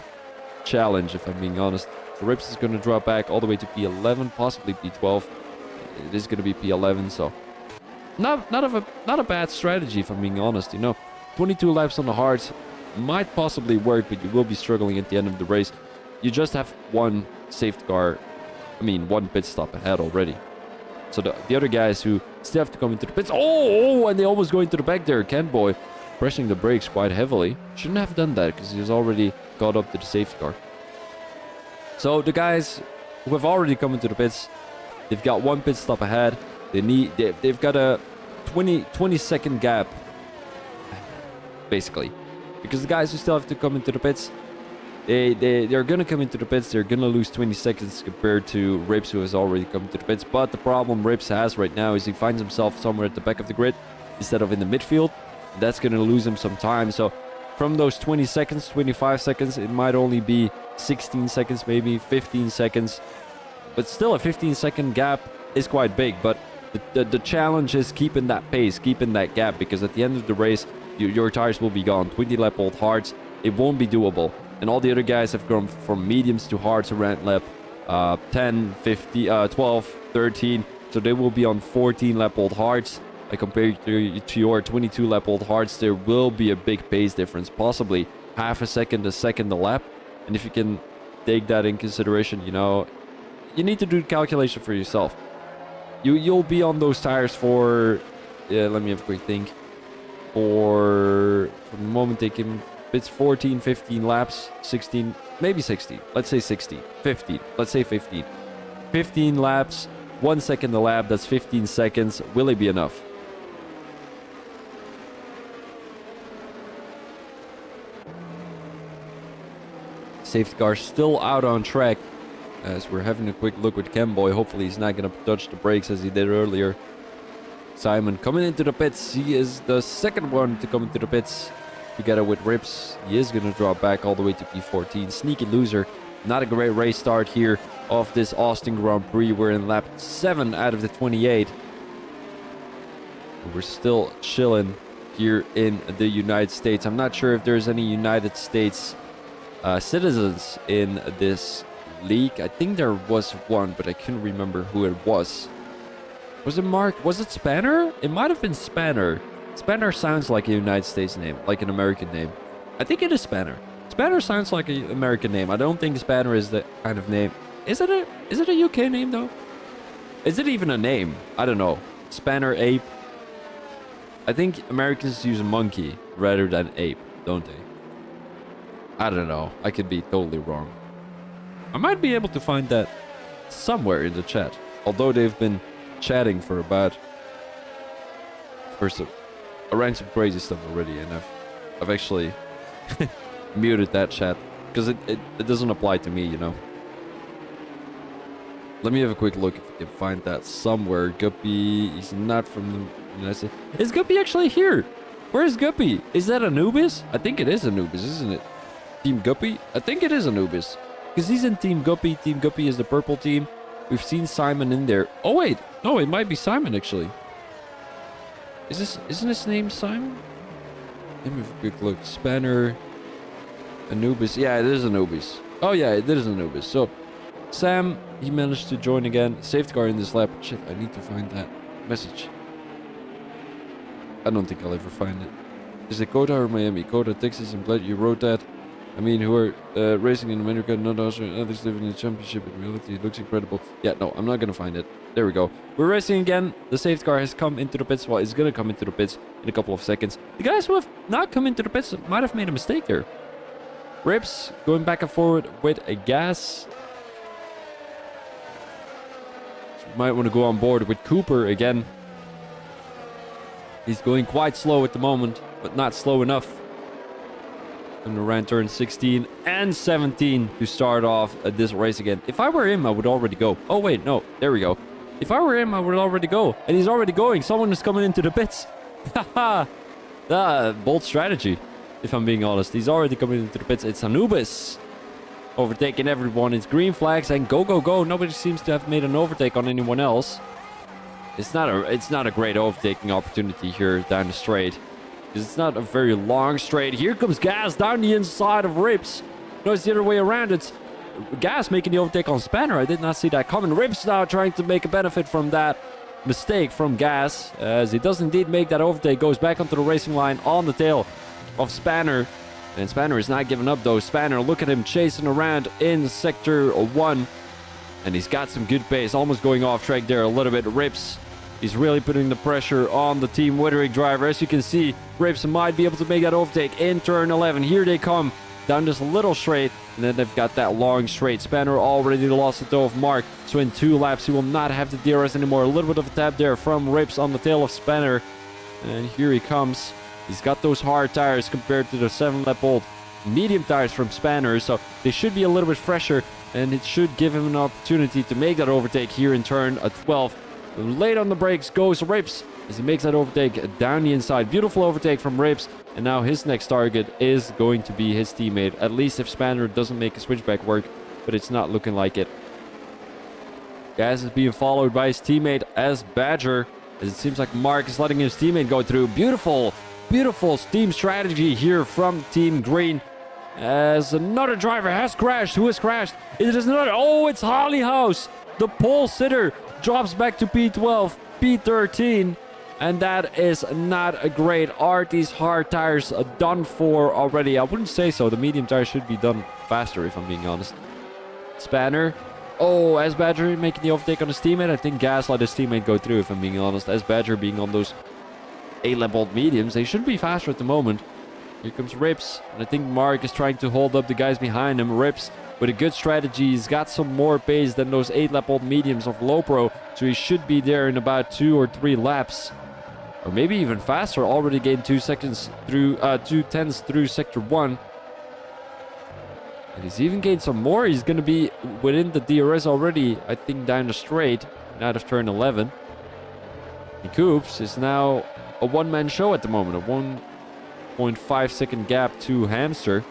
challenge, if I'm being honest. So Rips is going to drop back all the way to P11, possibly P12. It is going to be P11, so not a bad strategy, if I'm being honest. You know, 22 laps on the hards might possibly work, but you will be struggling at the end of the race. You just have one safety car, one pit stop ahead already. So the other guys who still have to come into the pits. Oh, and they almost go into the back there. Ken Boy pressing the brakes quite heavily. Shouldn't have done that because he's already caught up to the safety car. So the guys who have already come into the pits, they've got one pit stop ahead. They've got a 20 second gap, basically, because the guys who still have to come into the pits, they're gonna come into the pits. They're gonna lose 20 seconds compared to Rips, who has already come into the pits. But the problem Rips has right now is he finds himself somewhere at the back of the grid instead of in the midfield. That's gonna lose him some time. So from those 20 seconds, 25 seconds, it might only be 16 seconds, maybe 15 seconds. But still, a 15-second gap is quite big. But the challenge is keeping that pace, keeping that gap, because at the end of the race, your tires will be gone. 20 lap old hards, it won't be doable. And all the other guys have gone from mediums to hards around lap 10, 50, 12, 13. So they will be on 14 lap old hards. Compared to your 22 lap old hards, there will be a big pace difference, possibly half a second a lap. And if you can take that in consideration, you know, you need to do the calculation for yourself. You'll be on those tires for, let me have a quick think. From the moment they can, it's 14, 15 laps, 16, maybe 16. Let's say 16, 15. Let's say 15. 15 laps, 1 second a lap, that's 15 seconds. Will it be enough? Safety car still out on track as we're having a quick look with Camboy. Hopefully he's not going to touch the brakes as he did earlier. Simon coming into the pits. He is the second one to come into the pits together with Rips. He is going to drop back all the way to P14. Sneaky loser. Not a great race start here of this Austin Grand Prix. We're in lap 7 out of the 28. We're still chilling here in the United States. I'm not sure if there's any United States citizens in this league. I think there was one, but I couldn't remember who it was. Was it Mark? Was it Spanner? It might have been Spanner. Spanner sounds like a United States name, like an American name. I think it is Spanner. Spanner sounds like an American name. I don't think Spanner is the kind of name. Is it a UK name though? Is it even a name? I don't know. Spanner Ape. I think Americans use monkey rather than ape, don't they? I don't know. I could be totally wrong. I might be able to find that somewhere in the chat. Although they've been chatting for about around some crazy stuff already, and I've actually muted that chat because it doesn't apply to me, you know. Let me have a quick look if I can find that somewhere. Guppy, he's not from the United States. Is Guppy actually here? Where's Guppy? Is that Anubis? I think it is Anubis, isn't it? Team Guppy? I think it is Anubis. Because he's in Team Guppy. Team Guppy is the purple team. We've seen Simon in there. Oh, wait. No, it might be Simon, actually. Isn't his name Simon? Let me have a quick look. Spanner. Anubis. Yeah, it is Anubis. Oh, yeah, it is Anubis. So, Sam, he managed to join again. Safety car in this lap. Shit, I need to find that message. I don't think I'll ever find it. Is it Coda or Miami? Coda, Texas. I'm glad you wrote that. I mean, who are racing in America, not Australia, others living in the championship. In reality, it looks incredible. Yeah, no, I'm not going to find it. There we go. We're racing again. The safety car has come into the pits. Well, it's going to come into the pits in a couple of seconds. The guys who have not come into the pits might have made a mistake there. Rips going back and forward with a gas. So we might want to go on board with Cooper again. He's going quite slow at the moment, but not slow enough. And around turn 16 and 17 to start off this race again. If I were him, I would already go. Oh, wait, no. There we go. If I were him, I would already go. And he's already going. Someone is coming into the pits. Haha. Bold strategy, if I'm being honest. He's already coming into the pits. It's Anubis overtaking everyone. It's green flags and go, go, go. Nobody seems to have made an overtake on anyone else. It's not a great overtaking opportunity here down the straight. It's not a very long straight. Here comes Gas down the inside of Rips. No, it's the other way around. It's Gas making the overtake on Spanner. I did not see that coming. Rips now trying to make a benefit from that. mistake from Gas, as he does indeed make that overtake, goes back onto the racing line on the tail of Spanner. And Spanner is not giving up though. Spanner, look at him chasing around in sector 1. And he's got some good pace, almost going off track there a little bit. Rips, he's really putting the pressure on the Team Wittering driver. As you can see, Rips might be able to make that overtake in turn 11. Here they come down this little straight, and then they've got that long straight. Spanner already lost it though of Mark, so in 2 laps he will not have the DRS anymore. A little bit of a tap there from Rips on the tail of Spanner, and here he comes. He's got those hard tires compared to the 7-lap-old medium tires from Spanner, so they should be a little bit fresher, and it should give him an opportunity to make that overtake here in turn 12. Late on the brakes goes Rips as he makes that overtake down the inside. Beautiful overtake from Rips, and now his next target is going to be his teammate, at least if Spanner doesn't make a switchback work, but it's not looking like it. Gas is being followed by his teammate as Badger, as it seems like Mark is letting his teammate go through. Beautiful team strategy here from Team Green, as another driver has crashed. Who has crashed? It is another. Oh, it's Hollyhouse. The pole sitter drops back to P12, P13, and that is not great. Are these hard tires done for already? I wouldn't say so. The medium tires should be done faster, if I'm being honest. Spanner. Oh, as Badger making the overtake on his teammate. I think Gas let his teammate go through, if I'm being honest. As Badger being on those 8-lap-old mediums, they should be faster at the moment. Here comes Rips, and I think Mark is trying to hold up the guys behind him. Rips with a good strategy. He's got some more pace than those 8-lap-old mediums of Low Pro, so he should be there in about 2 or 3 laps. Or maybe even faster. Already gained 2 seconds through 2 tenths through sector 1. And he's even gained some more. He's going to be within the DRS already, I think, down the straight out of turn 11. And Coops is now a one-man show at the moment. A 1.5 second gap to Hamster.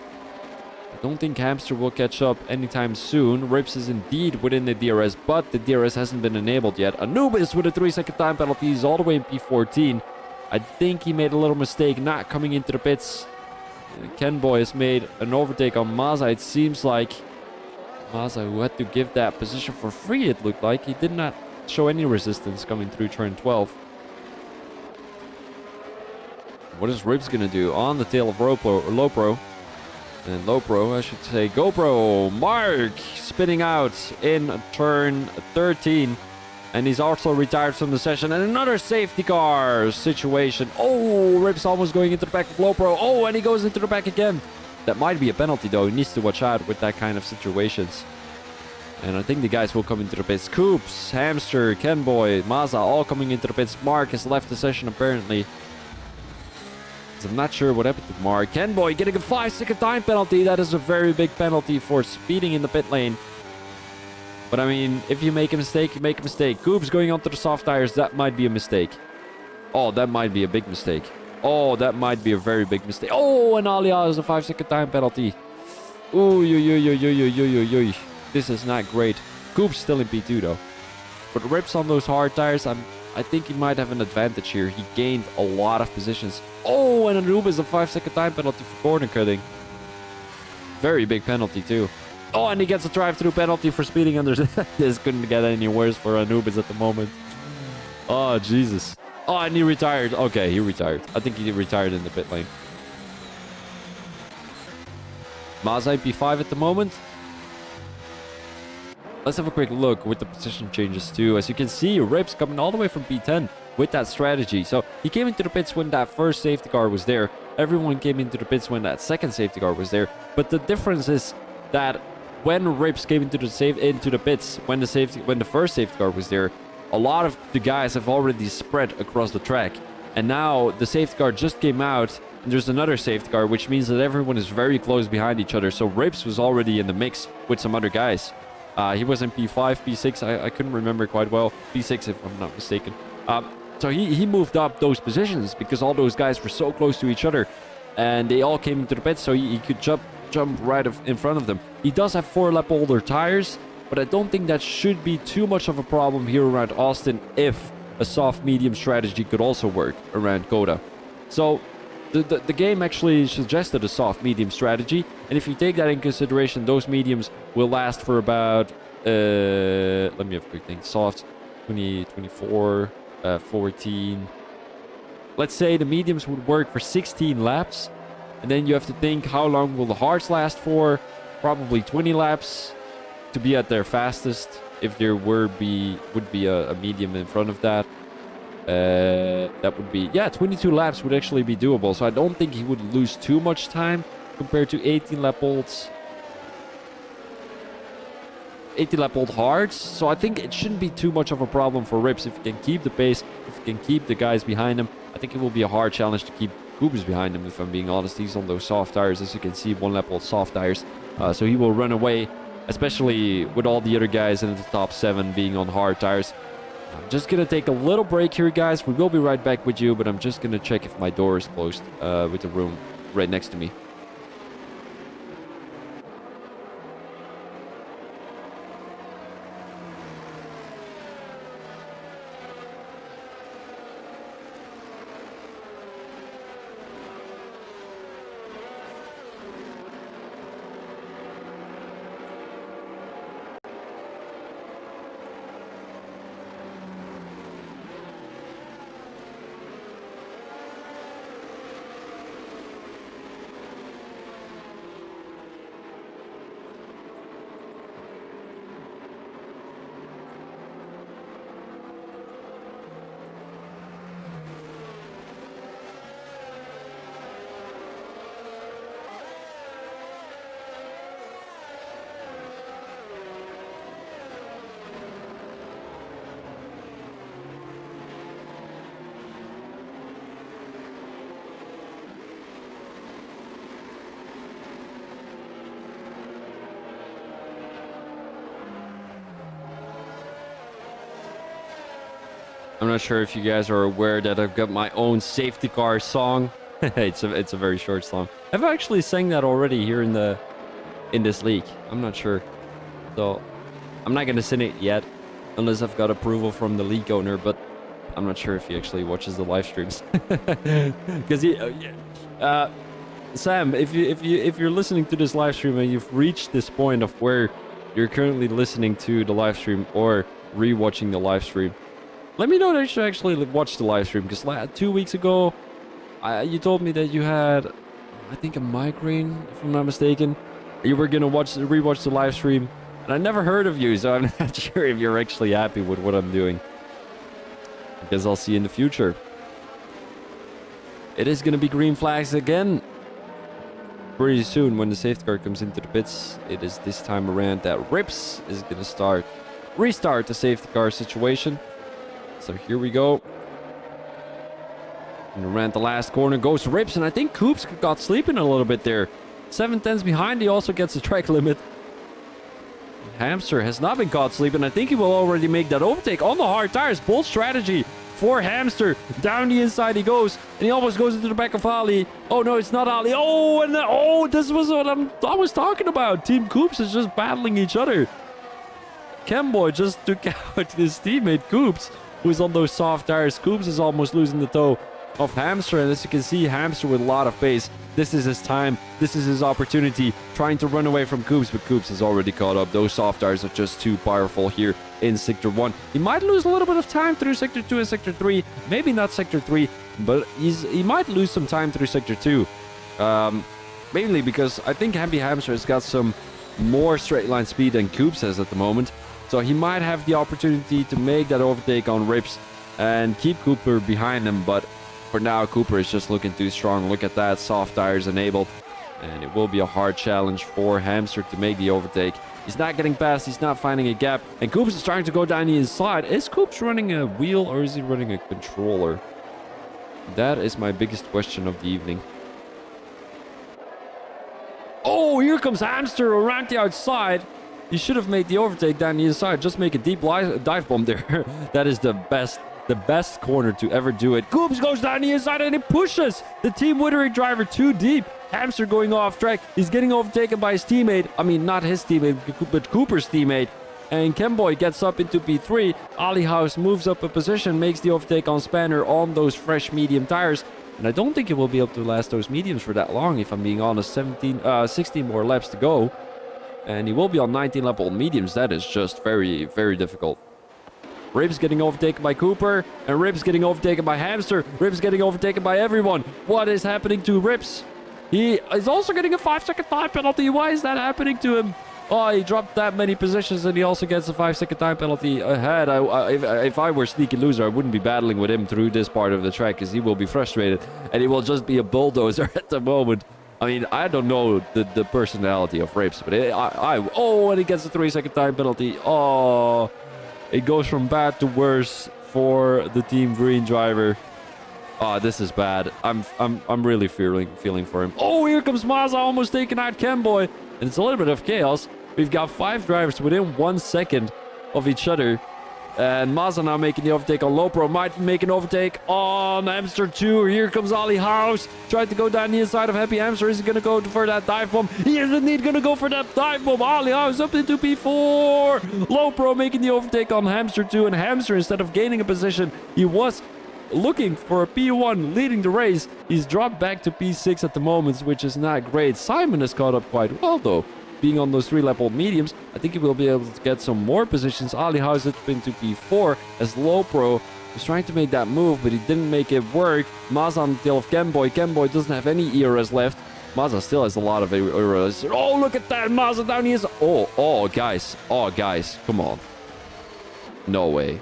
I don't think Hamster will catch up anytime soon. Rips is indeed within the DRS, but the DRS hasn't been enabled yet. Anubis with a 3-second time penalty. He's all the way in P14. I think he made a little mistake not coming into the pits. Kenboy has made an overtake on Maza. It seems like Maza, who had to give that position for free, it looked like. He did not show any resistance coming through turn 12. What is Rips going to do on the tail of Low Pro? And Low Pro, I should say GoPro. Mark spinning out in turn 13. And he's also retired from the session. And another safety car situation. Oh, Rips almost going into the back of Low Pro. Oh, and he goes into the back again. That might be a penalty, though. He needs to watch out with that kind of situations. And I think the guys will come into the pits. Coops, Hamster, Kenboy, Maza, all coming into the pits. Mark has left the session, apparently. I'm not sure what happened to Mark. Kenboy getting a 5-second time penalty. That is a very big penalty for speeding in the pit lane. But I mean, if you make a mistake, you make a mistake. Coops going onto the soft tires, that might be a mistake. Oh, that might be a big mistake. Oh, that might be a very big mistake. Oh, and Alia has a 5-second time penalty. Ooh, this is not great. Coops still in P2 though. But Rips on those hard tires, I think he might have an advantage here. He gained a lot of positions. Oh, and Anubis a 5-second time penalty for corner cutting. Very big penalty too. Oh, and he gets a drive-through penalty for speeding under. This couldn't get any worse for Anubis at the moment. Oh, Jesus. Oh, and he retired. Okay, he retired. I think he retired in the pit lane. Mazai P5 at the moment. Let's have a quick look with the position changes too. As you can see, Rips coming all the way from P10 with that strategy. So he came into the pits when that first safety car was there. Everyone came into the pits when that second safety car was there. But the difference is that when Rips came into the pits when the first safety car was there, a lot of the guys have already spread across the track. And now the safety car just came out and there's another safety car, which means that everyone is very close behind each other. So Rips was already in the mix with some other guys. He was in P5, P6, I couldn't remember quite well. P6 if I'm not mistaken. So he moved up those positions because all those guys were so close to each other. And they all came into the pits, so he could jump right in front of them. He does have 4-lap older tires, but I don't think that should be too much of a problem here around Austin if a soft-medium strategy could also work around Coda. So the game actually suggested a soft-medium strategy, and if you take that in consideration, those mediums will last for about, let me have a quick think, soft, 20, 24, 14. Let's say the mediums would work for 16 laps. And then you have to think, how long will the hards last for? Probably 20 laps to be at their fastest. If there would be a medium in front of that. That would be, yeah, 22 laps would actually be doable. So I don't think he would lose too much time compared to 18 lap olds. 18 lap old hards. So I think it shouldn't be too much of a problem for Rips if he can keep the pace, if he can keep the guys behind him. I think it will be a hard challenge to keep Cooper's behind him, if I'm being honest. He's on those soft tires, as you can see, 1 lap old soft tires. So he will run away, especially with all the other guys in the top 7 being on hard tires. I'm just going to take a little break here, guys. We will be right back with you, but I'm just going to check if my door is closed with the room right next to me. I'm not sure if you guys are aware that I've got my own safety car song. it's a very short song. I've actually sang that already here in this league. I'm not sure. So I'm not gonna sing it yet unless I've got approval from the league owner, but I'm not sure if he actually watches the live streams. Because Sam, if you're listening to this live stream and you've reached this point of where you're currently listening to the live stream or rewatching the live stream, let me know that you actually watch the live stream, because 2 weeks ago, you told me that you had, I think, a migraine, if I'm not mistaken. You were gonna rewatch the live stream, and I never heard of you, so I'm not sure if you're actually happy with what I'm doing. I guess I'll see you in the future. It is gonna be green flags again pretty soon when the safety car comes into the pits. It is this time around that Rips is gonna restart the safety car situation. So here we go. And around the last corner goes Rips, and I think Coops got sleeping a little bit there. 7/10s behind, he also gets the track limit. Hamster has not been caught sleeping. I think he will already make that overtake on the hard tires. Bold strategy for Hamster. Down the inside he goes, and he almost goes into the back of Ali. Oh no, it's not Ali. Oh, and this was what I was talking about. Team Coops is just battling each other. Kemboy just took out his teammate Coops, who's on those soft tires. Coops is almost losing the toe of Hamster, and as you can see, Hamster with a lot of pace. This is his time. This is his opportunity, trying to run away from Coops, but Coops is already caught up. Those soft tires are just too powerful here in Sector 1. He might lose a little bit of time through Sector 2 and Sector 3. Maybe not Sector 3, but he might lose some time through Sector 2. Mainly because I think Happy Hamster has got some more straight line speed than Coops has at the moment. So he might have the opportunity to make that overtake on Rips and keep Cooper behind him. But for now, Cooper is just looking too strong. Look at that, soft tires enabled. And it will be a hard challenge for Hamster to make the overtake. He's not getting past, he's not finding a gap. And Coops is trying to go down the inside. Is Coops running a wheel or is he running a controller? That is my biggest question of the evening. Oh, here comes Hamster around the outside. He should have made the overtake down the inside. Just make a deep dive bomb there. That is the best corner to ever do it. Coops goes down the inside and he pushes the Team Wittering driver too deep. Hamster going off track. He's getting overtaken by his teammate. I mean, not his teammate, but Cooper's teammate. And Kemboy gets up into P3. Ali House moves up a position, makes the overtake on Spanner on those fresh medium tires. And I don't think he will be able to last those mediums for that long, if I'm being honest. 16 more laps to go. And he will be on 19 lap old mediums. That is just very, very difficult. Ribs getting overtaken by Cooper, and Ribs getting overtaken by Hamster. Ribs getting overtaken by everyone. What is happening to Ribs? He is also getting a 5-second time penalty. Why is that happening to him? Oh, he dropped that many positions, and he also gets a 5-second time penalty ahead. If I were Sneaky Loser, I wouldn't be battling with him through this part of the track, because he will be frustrated, and he will just be a bulldozer at the moment. I mean, I don't know the personality of Ribs, but oh, and he gets a 3-second time penalty. Oh, it goes from bad to worse for the Team Green driver. Oh, this is bad. I'm really feeling for him. Oh, here comes Mazda almost taking out Kenboy. And it's a little bit of chaos. We've got 5 drivers within 1 second of each other. And Mazda now making the overtake on Lopro. Might make an overtake on Hamster 2. Here comes Ali House. Trying to go down the inside of Happy Hamster. Is he going to go for that dive bomb? He is indeed going to go for that dive bomb. Ali House up into P4. Lopro making the overtake on Hamster 2. And Hamster, instead of gaining a position, he was looking for a P1 leading the race. He's dropped back to P6 at the moment, which is not great. Simon has caught up quite well, though. Being on those 3-lap-old mediums, I think he will be able to get some more positions. Ali House up into P4 as Lopro was trying to make that move, but he didn't make it work. Mazda on the tail of Kenboy. Kenboy doesn't have any ERS left. Mazda still has a lot of ERS. Oh, look at that. Mazda down here. Oh, guys. Oh, guys. Come on. No way.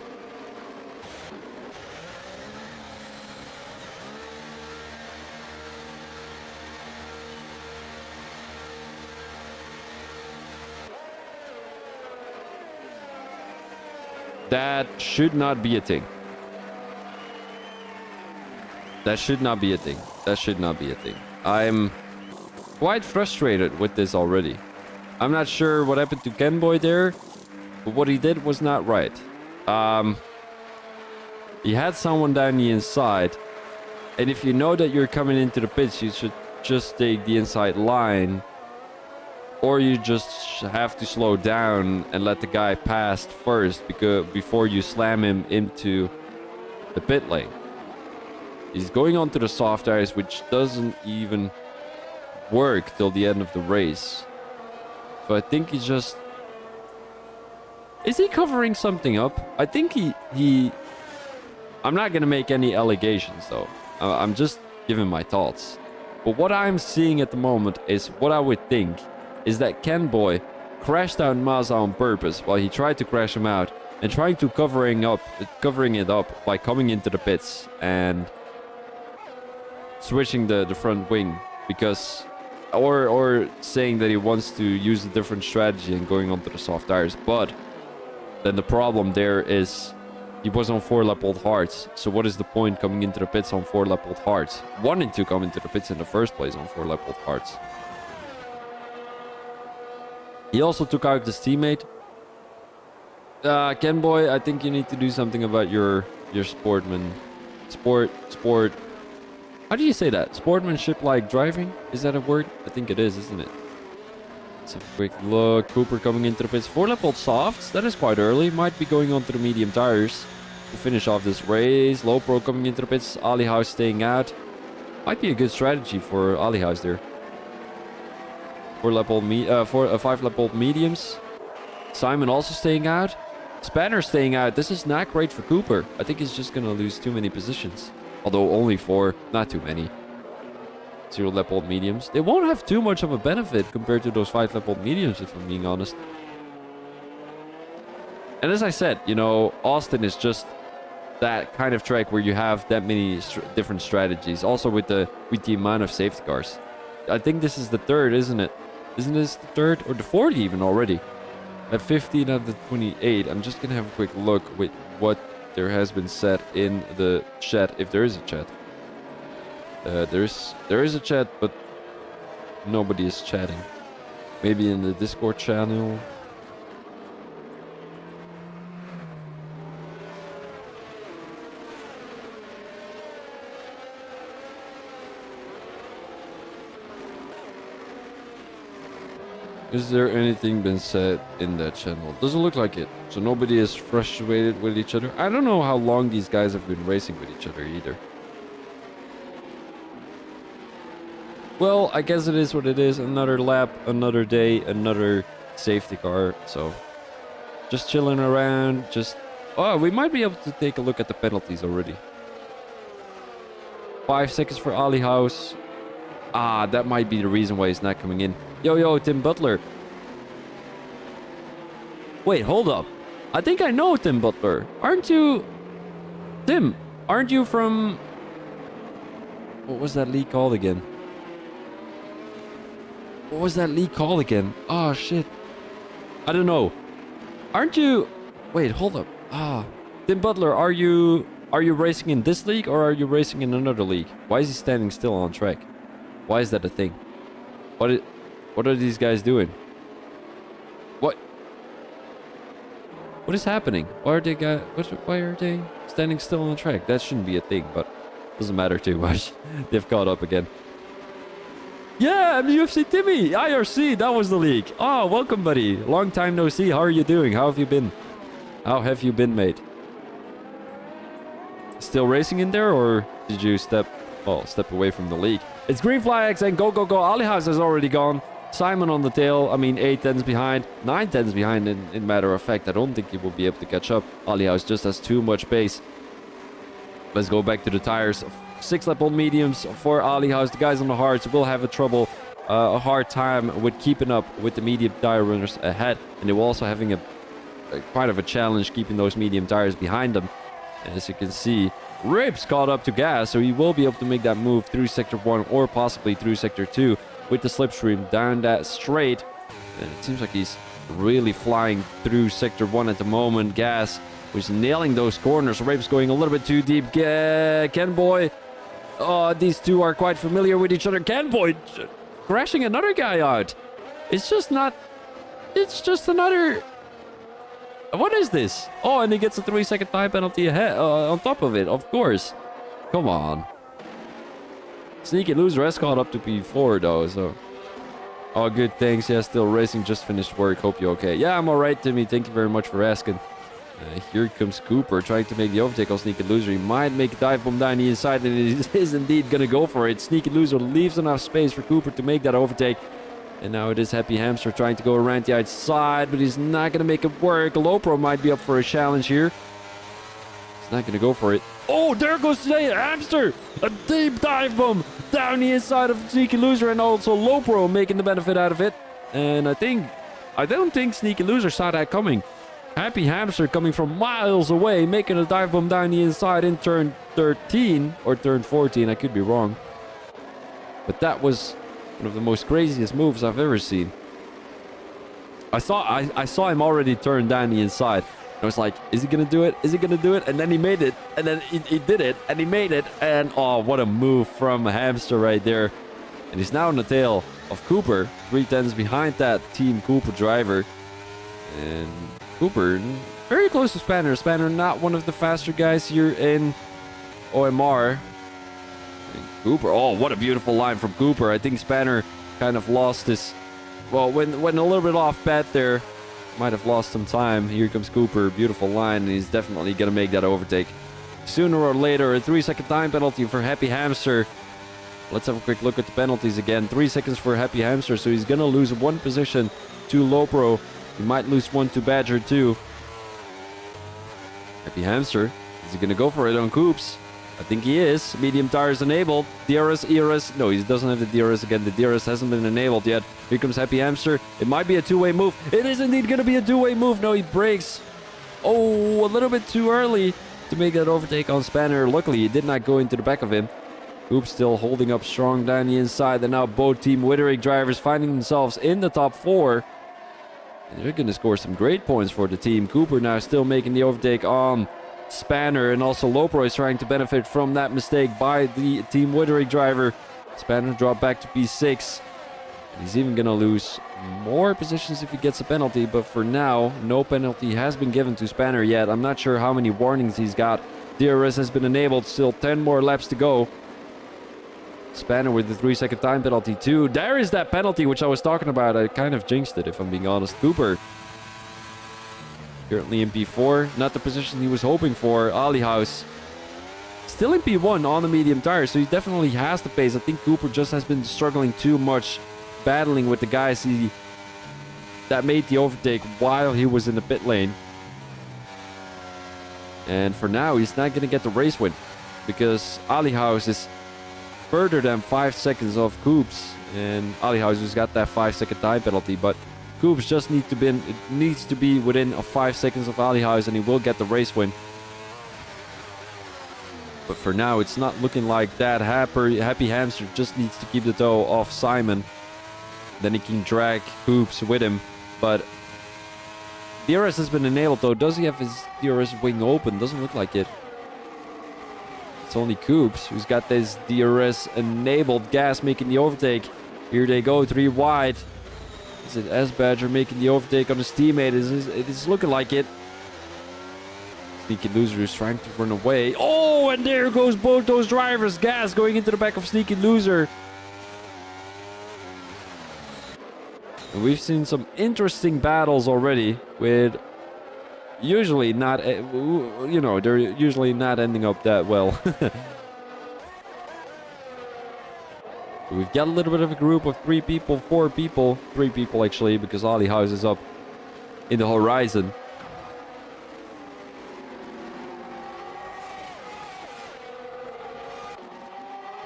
That should not be a thing. That should not be a thing. That should not be a thing. I'm quite frustrated with this already. I'm not sure what happened to Kenboy there, but what he did was not right. He had someone down the inside, and if you know that you're coming into the pits, you should just take the inside line, or you just have to slow down and let the guy pass first before you slam him into the pit lane. He's going onto the soft tires, which doesn't even work till the end of the race. So I think he's just... Is he covering something up? I think he... I'm not going to make any allegations, though. I'm just giving my thoughts. But what I'm seeing at the moment is what I would think is that Kenboy crashed out Mazda on purpose while he tried to crash him out and trying to covering it up by coming into the pits and switching the front wing, because or saying that he wants to use a different strategy and going onto the soft tires. But then the problem there is he was on 4-lap-old hards. So what is the point coming into the pits on 4-lap-old hards? Wanting to come into the pits in the first place on 4-lap-old hards. He also took out his teammate. Kenboy, I think you need to do something about your sportman. Sport. How do you say that? Sportsmanship-like driving? Is that a word? I think it is, isn't it? Let's have a quick look. Cooper coming into the pits. 4-lap-old softs. That is quite early. Might be going on to the medium tires to finish off this race. Low Pro coming into the pits. Ali House staying out. Might be a good strategy for Ali House there. 5-lap-old mediums. Simon also staying out. Spanner staying out. This is not great for Cooper. I think he's just going to lose too many positions. Although only 4, not too many. 0-lap-old mediums. They won't have too much of a benefit compared to those 5-lap-old mediums, if I'm being honest. And as I said, you know, Austin is just that kind of track where you have that many different strategies. Also with the amount of safety cars. I think this is the 3rd, isn't it? Isn't this the 3rd or the 4th even already? At 15 out of the 28. I'm just going to have a quick look with what there has been said in the chat, if there is a chat. There is a chat, but nobody is chatting. Maybe in the Discord channel. Is there anything been said in that channel? Doesn't look like it. So nobody is frustrated with each other. I don't know how long these guys have been racing with each other either. Well, I guess it is what it is. Another lap, another day, another safety car. So just chilling around, just Oh, we might be able to take a look at the penalties already. 5 seconds for Ali House. Ah, that might be the reason why he's not coming in. Yo, Tim Butler. Wait, hold up. I think I know Tim Butler. Aren't you... Tim, aren't you from... What was that league called again? What was that league called again? Oh, shit. I don't know. Aren't you... Wait, hold up. Tim Butler, are you racing in this league or are you racing in another league? Why is he standing still on track? Why is that a thing? What are these guys doing? What is happening? Why are they standing still on the track? That shouldn't be a thing, but doesn't matter too much. They've caught up again. Yeah, I'm UFC Timmy. IRC, that was the league. Oh, welcome, buddy. Long time no see. How are you doing? How have you been? How have you been, mate? Still racing in there, or did you step away from the league? It's green flags and go. Ali House has already gone. Simon on the tail. I mean, 8 tenths behind. 9 tenths behind, in matter of fact. I don't think he will be able to catch up. Ali House just has too much pace. Let's go back to the tires. 6 lap on mediums for Ali House. The guys on the hards will have a hard time with keeping up with the medium tire runners ahead. And they were also having quite of a challenge keeping those medium tires behind them. As you can see, Ribs caught up to Gas, so he will be able to make that move through Sector 1 or possibly through Sector 2 with the slipstream down that straight. And it seems like he's really flying through Sector 1 at the moment. Gas was nailing those corners. Ribs going a little bit too deep. Kenboy. Oh, these two are quite familiar with each other. Kenboy crashing another guy out. It's just another... What is this? Oh, and he gets a 3-second time penalty ahead, on top of it, of course. Come on. Sneaky Loser has caught up to P4 though, so... Oh, good, thanks. Yeah, still racing, just finished work. Hope you're okay. Yeah, I'm alright, Timmy. Thank you very much for asking. Here comes Cooper trying to make the overtake on Sneaky Loser. He might make a dive bomb down the inside, and he is indeed going to go for it. Sneaky Loser leaves enough space for Cooper to make that overtake. And now it is Happy Hamster trying to go around the outside, but he's not going to make it work. Lopro might be up for a challenge here. He's not going to go for it. Oh, there goes the Hamster! A deep dive bomb down the inside of Sneaky Loser, and also Lopro making the benefit out of it. And I don't think Sneaky Loser saw that coming. Happy Hamster coming from miles away, making a dive bomb down the inside in turn 13, or turn 14, I could be wrong. But that was one of the most craziest moves I've ever seen. I saw him already turn down the inside. I was like, is he gonna do it? Is he gonna do it? And then he made it. And then he did it. And he made it. And oh, what a move from Hamster right there. And he's now on the tail of Cooper. 3 tenths behind that Team Cooper driver. And Cooper very close to Spanner. Spanner not one of the faster guys here in OMR. Cooper, oh, what a beautiful line from Cooper. I think Spanner kind of lost his... Well, went a little bit off bet there. Might have lost some time. Here comes Cooper. Beautiful line, and he's definitely going to make that overtake. Sooner or later, a 3-second time penalty for Happy Hamster. Let's have a quick look at the penalties again. 3 seconds for Happy Hamster, so he's going to lose 1 position to Lopro. He might lose 1 to Badger too. Happy Hamster, is he going to go for it on Coops? I think he is. Medium tires enabled. DRS, ERS. No, he doesn't have the DRS again. The DRS hasn't been enabled yet. Here comes Happy Hamster. It might be a two-way move. It is indeed going to be a two-way move. No, he brakes. Oh, a little bit too early to make that overtake on Spanner. Luckily, he did not go into the back of him. Coops still holding up strong down the inside. And now both Team Witterick drivers finding themselves in the top 4. And they're going to score some great points for the team. Cooper now still making the overtake on Spanner, and also Lopro is trying to benefit from that mistake by the Team Witterick driver. Spanner dropped back to P6. And he's even going to lose more positions if he gets a penalty, but for now, no penalty has been given to Spanner yet. I'm not sure how many warnings he's got. DRS has been enabled, still 10 more laps to go. Spanner with the 3-second time penalty too. There is that penalty which I was talking about. I kind of jinxed it, if I'm being honest. Cooper currently in P4, not the position he was hoping for. Ali House still in P1 on the medium tire, so he definitely has the pace. I think Cooper just has been struggling too much, battling with the guys that made the overtake while he was in the pit lane. And for now, he's not going to get the race win because Ali House is further than 5 seconds off Coops. And Ali House has got that 5-second time penalty, but Coops just needs to be within of 5 seconds of Ali House and he will get the race win. But for now, it's not looking like that. Happy Hamster just needs to keep the toe off Simon. Then he can drag Coops with him. But DRS has been enabled though. Does he have his DRS wing open? Doesn't look like it. It's only Coops who's got this DRS enabled. Gas making the overtake. Here they go, 3 wide. Is it S-Badger making the overtake on his teammate? It is looking like it. Sneaky Loser is trying to run away. Oh, and there goes both those drivers. Gas going into the back of Sneaky Loser. And we've seen some interesting battles already with usually not, you know, they're usually not ending up that well. We've got a little bit of a group of 3 people, 4 people, 3 people actually, because Ali House is up in the horizon.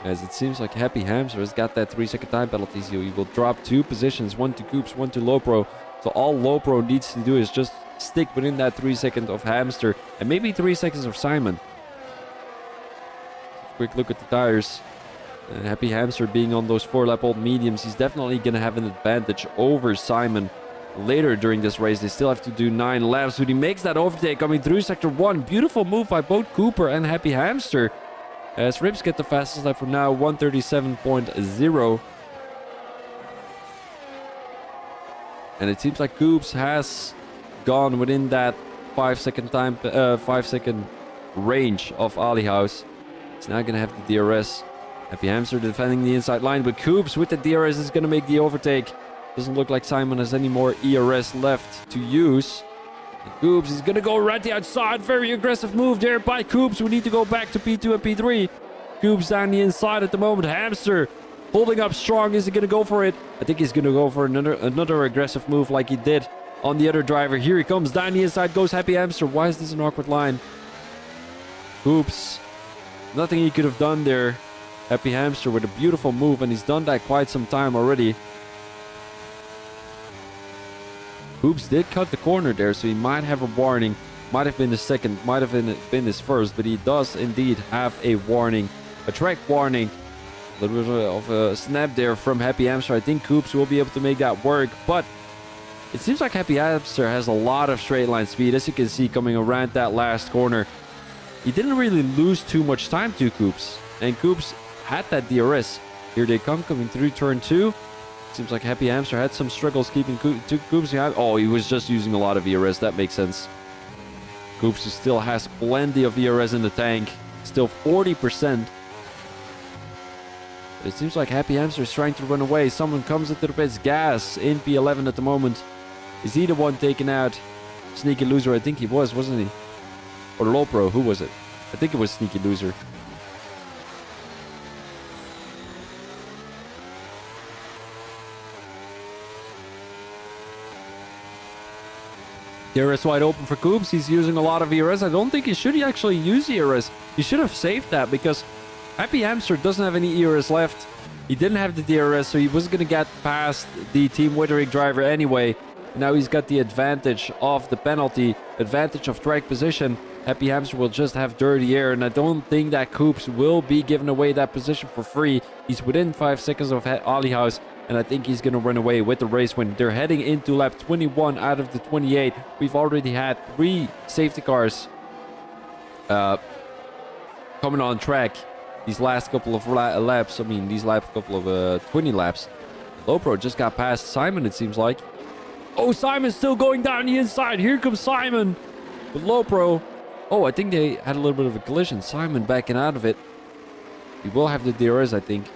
As it seems like Happy Hamster has got that 3-second time penalty, so he will drop 2 positions, 1 to Coops, 1 to Lopro. So all Lopro needs to do is just stick within that 3 seconds of Hamster and maybe 3 seconds of Simon. Quick look at the tires. Happy Hamster being on those 4-lap old mediums, he's definitely going to have an advantage over Simon later during this race. They still have to do 9 laps, but he makes that overtake coming through sector 1. Beautiful move by both Cooper and Happy Hamster. As Rips get the fastest lap for now, 137.0. And it seems like Coops has gone within that 5-second range of Ali House. It's now going to have the DRS. Happy Hamster defending the inside line, but Coops with the DRS is going to make the overtake. Doesn't look like Simon has any more ERS left to use. And Coops is going to go right the outside. Very aggressive move there by Coops. We need to go back to P2 and P3. Coops down the inside at the moment. Hamster holding up strong. Is he going to go for it? I think he's going to go for another aggressive move like he did on the other driver. Here he comes. Down the inside goes Happy Hamster. Why is this an awkward line? Coops. Nothing he could have done there. Happy Hamster with a beautiful move, and he's done that quite some time already. Coops did cut the corner there, so he might have a warning. Might have been his second, might have been his first, but he does indeed have a warning. A track warning. A little bit of a snap there from Happy Hamster. I think Coops will be able to make that work, but it seems like Happy Hamster has a lot of straight line speed, as you can see coming around that last corner. He didn't really lose too much time to Coops, and Coops had that DRS. Here they come, coming through turn 2. Seems like Happy Hamster had some struggles keeping Coops behind. Oh, he was just using a lot of ERS. That makes sense. Coops still has plenty of ERS in the tank. Still 40%. But it seems like Happy Hamster is trying to run away. Someone comes into the pits. Gas in P11 at the moment. Is he the one taking out Sneaky Loser? I think he was, wasn't he? Or Lopro, who was it? I think it was Sneaky Loser. DRS wide open for Coops. He's using a lot of ERS. I don't think he should actually use ERS. He should have saved that because Happy Hamster doesn't have any ERS left. He didn't have the DRS, so he wasn't going to get past the Team Withering driver anyway. Now he's got the advantage of the penalty, advantage of track position. Happy Hamster will just have dirty air, and I don't think that Coops will be giving away that position for free. He's within 5 seconds of Ali House, and I think he's going to run away with the race win. They're heading into lap 21 out of the 28. We've already had 3 safety cars coming on track these last couple of laps. I mean, these last couple of 20 laps. Lopro just got past Simon, it seems like. Oh, Simon's still going down the inside. Here comes Simon with Lopro. Oh, I think they had a little bit of a collision. Simon backing out of it. He will have the DRS, I think.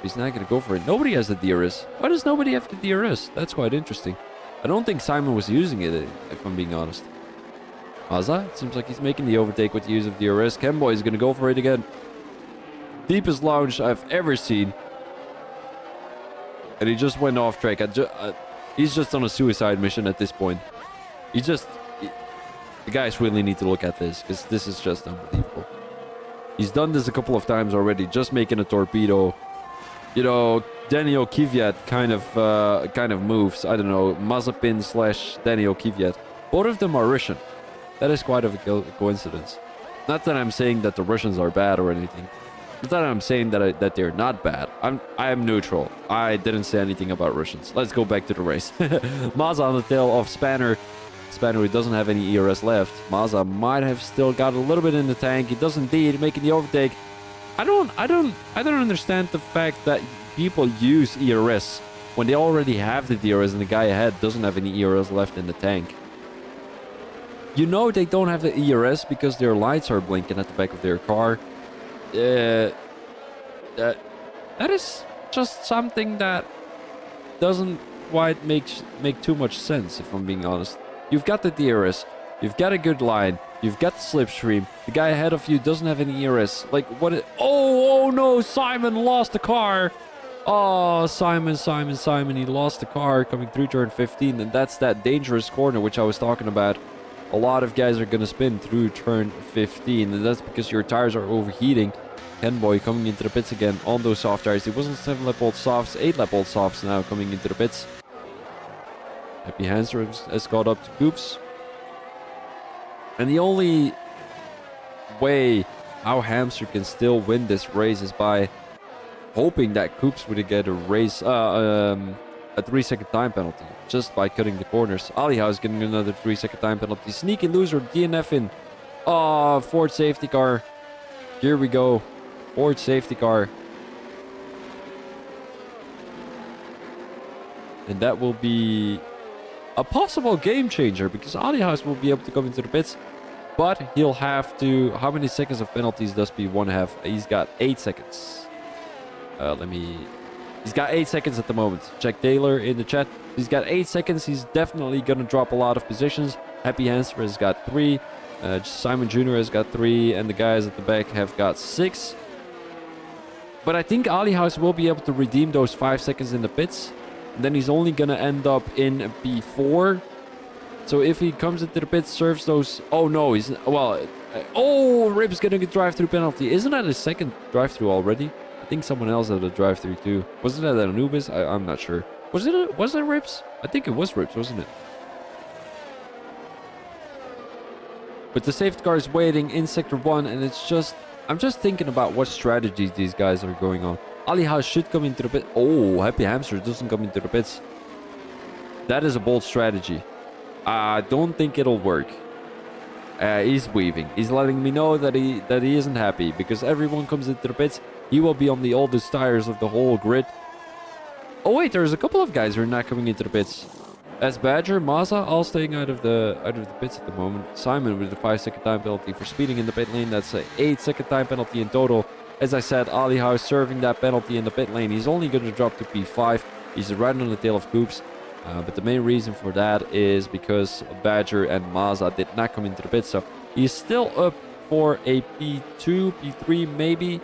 He's not going to go for it. Nobody has the DRS. Why does nobody have the DRS? That's quite interesting. I don't think Simon was using it, if I'm being honest. Mazza, it seems like he's making the overtake with the use of DRS. Kemboy is going to go for it again. Deepest launch I've ever seen. And he just went off track. He's just on a suicide mission at this point. The guys really need to look at this, because this is just unbelievable. He's done this a couple of times already, just making a torpedo. You know, Daniel Kvyat kind of moves. I don't know, Mazepin / Daniel Kvyat. Both of them are Russian. That is quite of a coincidence. Not that I'm saying that the Russians are bad or anything. Not that I'm saying that they're not bad. I am neutral. I didn't say anything about Russians. Let's go back to the race. Mazda on the tail of Spanner. Spanner, who doesn't have any ERS left. Mazda might have still got a little bit in the tank. He does indeed, making the overtake. I don't understand the fact that people use ERS when they already have the DRS and the guy ahead doesn't have any ERS left in the tank. You know they don't have the ERS because their lights are blinking at the back of their car. That is just something that doesn't quite make too much sense, if I'm being honest. You've got the DRS, you've got a good line, you've got the slipstream. The guy ahead of you doesn't have any ERS. Like what? Oh no! Simon lost the car. Oh, Simon, he lost the car coming through turn 15, and that's that dangerous corner which I was talking about. A lot of guys are going to spin through turn 15, and that's because your tires are overheating. Kenboy coming into the pits again on those soft tires. It wasn't 7-lap-old softs, 8-lap-old softs now coming into the pits. Happy Hamster has caught up to Coops. And the only way how Hamster can still win this race is by hoping that Coops would get a 3-second time penalty just by cutting the corners. Ali House getting another 3-second time penalty. Sneaky loser, DNF in. Oh, Ford safety car. Here we go. Ford safety car. And that will be a possible game changer because Ali House will be able to come into the pits. But he'll have to... How many seconds of penalties does P1 have? He's got 8 seconds. He's got 8 seconds at the moment. Jack Taylor in the chat. He's got 8 seconds. He's definitely going to drop a lot of positions. Happy Hamster has got 3. Simon Jr. has got 3. And the guys at the back have got 6. But I think Ali House will be able to redeem those 5 seconds in the pits. And then he's only going to end up in P4. So if he comes into the pits, serves those... Oh, no. He's... Well... Oh, Rib's getting a drive-through penalty. Isn't that his second drive-through already? I think someone else had a drive-through too. Wasn't that Anubis? I'm not sure. Was it Rips? I think it was Rips, wasn't it? But the safety car is waiting in Sector 1, and it's just... I'm just thinking about what strategies these guys are going on. Ali House should come into the pit. Oh, Happy Hamster doesn't come into the pits. That is a bold strategy. I don't think it'll work. He's weaving. He's letting me know that he isn't happy because everyone comes into the pits. He will be on the oldest tires of the whole grid. Oh wait, there's a couple of guys who are not coming into the pits. As Badger, Mazda, all staying out of the pits at the moment. Simon with a 5-second time penalty for speeding in the pit lane. That's an 8-second time penalty in total. As I said, Ali House serving that penalty in the pit lane. He's only going to drop to P5. He's right on the tail of Coops. But the main reason for that is because Badger and Mazda did not come into the pits. So he's still up for a P2, P3 maybe.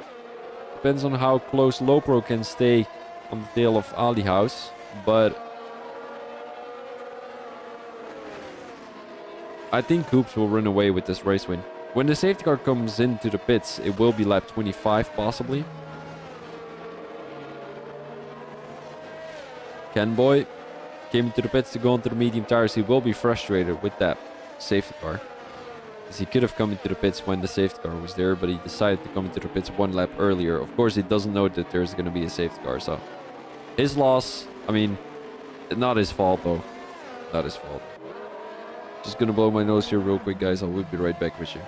Depends on how close Lopro can stay on the tail of Ali House. But I think Coops will run away with this race win. When the safety car comes into the pits, it will be lap 25 possibly. Kenboy came into the pits to go onto the medium tires. He will be frustrated with that safety car. Because he could have come into the pits when the safety car was there, but he decided to come into the pits 1 lap earlier. Of course, he doesn't know that there's going to be a safety car, so... His loss, I mean, not his fault though. Not his fault. Just gonna blow my nose here real quick, guys. I will be right back with you.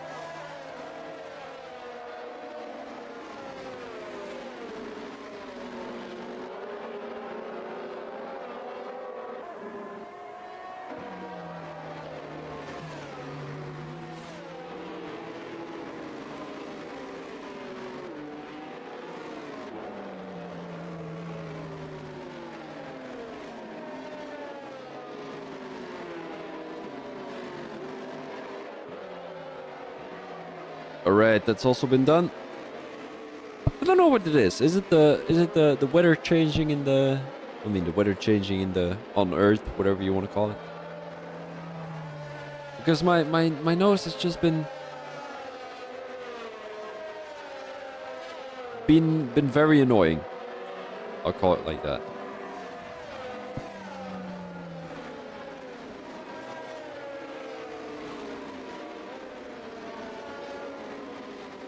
Alright, that's also been done. I don't know what it is. Is it the weather changing in the... I mean, the weather changing in the... on Earth, whatever you want to call it. Because my nose has just been very annoying. I'll call it like that.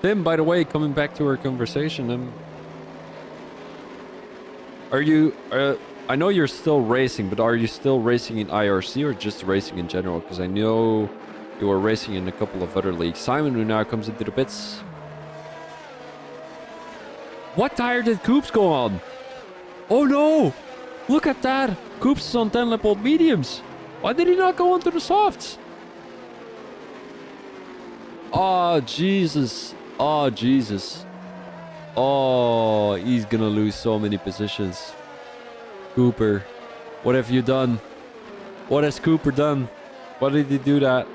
Tim, by the way, coming back to our conversation, are you? I know you're still racing, but are you still racing in IRC or just racing in general? Because I know you were racing in a couple of other leagues. Simon, who now comes into the pits. What tire did Coops go on? Oh no! Look at that! Coops is on 10 lap old mediums. Why did he not go onto the softs? Oh Jesus! Oh Jesus! Oh, he's gonna lose so many positions. Cooper, what have you done? What has Cooper done? Why did he do that?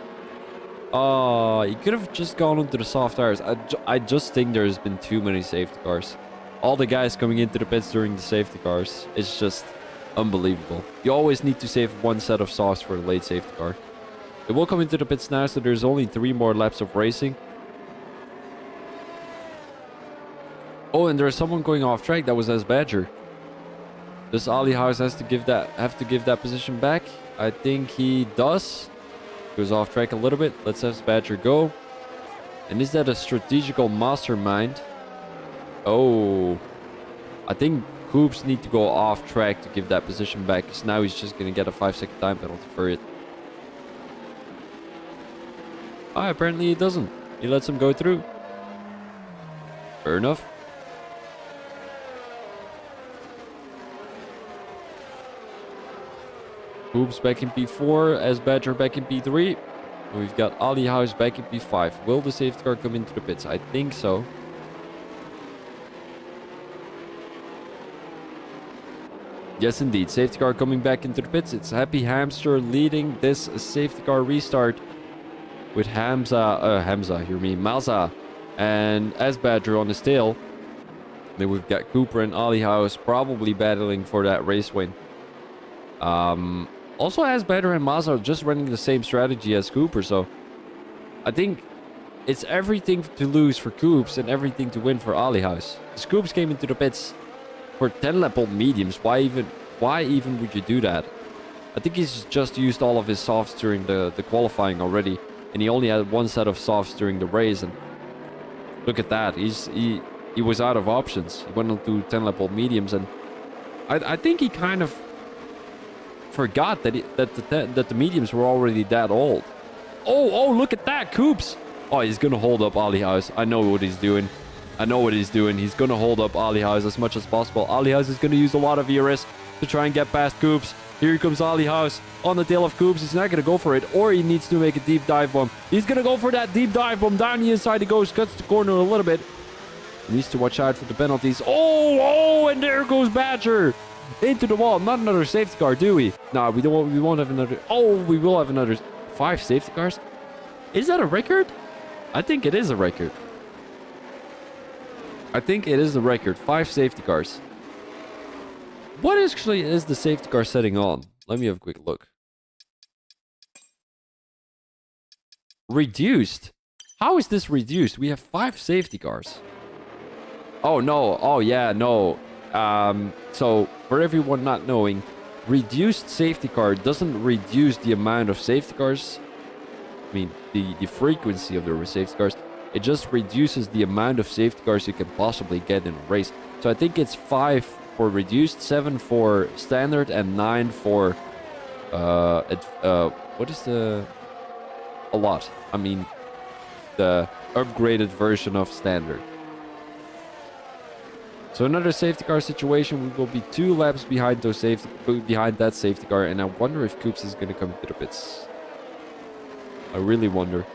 Oh, he could have just gone onto the soft tires. I just think there's been too many safety cars. All the guys coming into the pits during the safety cars is just unbelievable. You always need to save one set of softs for the late safety car. It will come into the pits now, so there's only 3 more laps of racing. Oh, and there's someone going off track. That was S Badger. Does Ali House have to give that position back? I think he does. Goes off track a little bit. Let's have Badger go. And is that a strategical mastermind? Oh, I think Coops need to go off track to give that position back, because now he's just going to get a 5-second time penalty for it. Ah, apparently he doesn't. He lets him go through. Fair enough. Coops back in P4, as Badger back in P3. We've got Ali House back in P5. Will the safety car come into the pits? I think so. Yes, indeed. Safety car coming back into the pits. It's Happy Hamster leading this safety car restart with Malza and S Badger on his tail. Then we've got Cooper and Ali House probably battling for that race win. Also, S Badger and Mazda are just running the same strategy as Cooper, so I think it's everything to lose for Coops and everything to win for Ali House. The Coops came into the pits for 10 lap old mediums. Why even would you do that? I think he's just used all of his softs during the qualifying already, and he only had 1 set of softs during the race. And look at that, he was out of options. He went on to 10 lap old mediums, and I think he kind of forgot that the mediums were already that old. Oh, look at that, Coops. Oh, he's gonna hold up Ali House. I know what he's doing. He's gonna hold up Ali House as much as possible. Ali House is gonna use a lot of ERS to try and get past Coops. Here comes Ali House on the tail of Coops. He's not gonna go for it, or he needs to make a deep dive bomb. He's gonna go for that deep dive bomb. Down the inside he goes, cuts the corner a little bit. He needs to watch out for the penalties. Oh, and there goes Badger into the wall. Not another safety car, do we? No, we don't. We won't have another. Oh, we will have another 5 safety cars. Is that a record? I think it is a record. 5 safety cars. What actually is the safety car setting on? Let me have a quick look. Reduced? How is this reduced? We have 5 safety cars. Oh, no. Oh, yeah, no. So, for everyone not knowing, reduced safety car doesn't reduce the amount of safety cars. I mean, the frequency of the safety cars. It just reduces the amount of safety cars you can possibly get in a race. So I think it's 5 for reduced, 7 for standard, and 9 for what is the a lot? I mean, the upgraded version of standard. So another safety car situation. We will be 2 laps behind that safety car, and I wonder if Coops is going to come to the pits. I really wonder.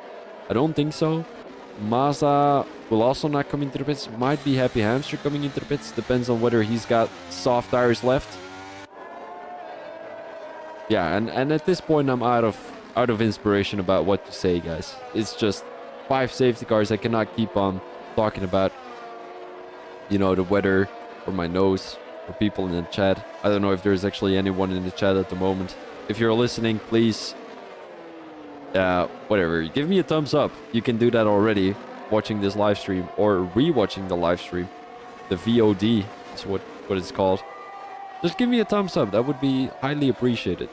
I don't think so. Mazda will also not come into the pits. Might be Happy Hamster coming into the pits. Depends on whether he's got soft tires left. Yeah, and at this point I'm out of inspiration about what to say, guys. It's just 5 safety cars. I cannot keep on talking about, you know, the weather or my nose or people in the chat. I don't know if there's actually anyone in the chat at the moment. If you're listening, please whatever. Give me a thumbs up. You can do that already, watching this live stream or rewatching the live stream. The VOD is what it's called. Just give me a thumbs up. That would be highly appreciated.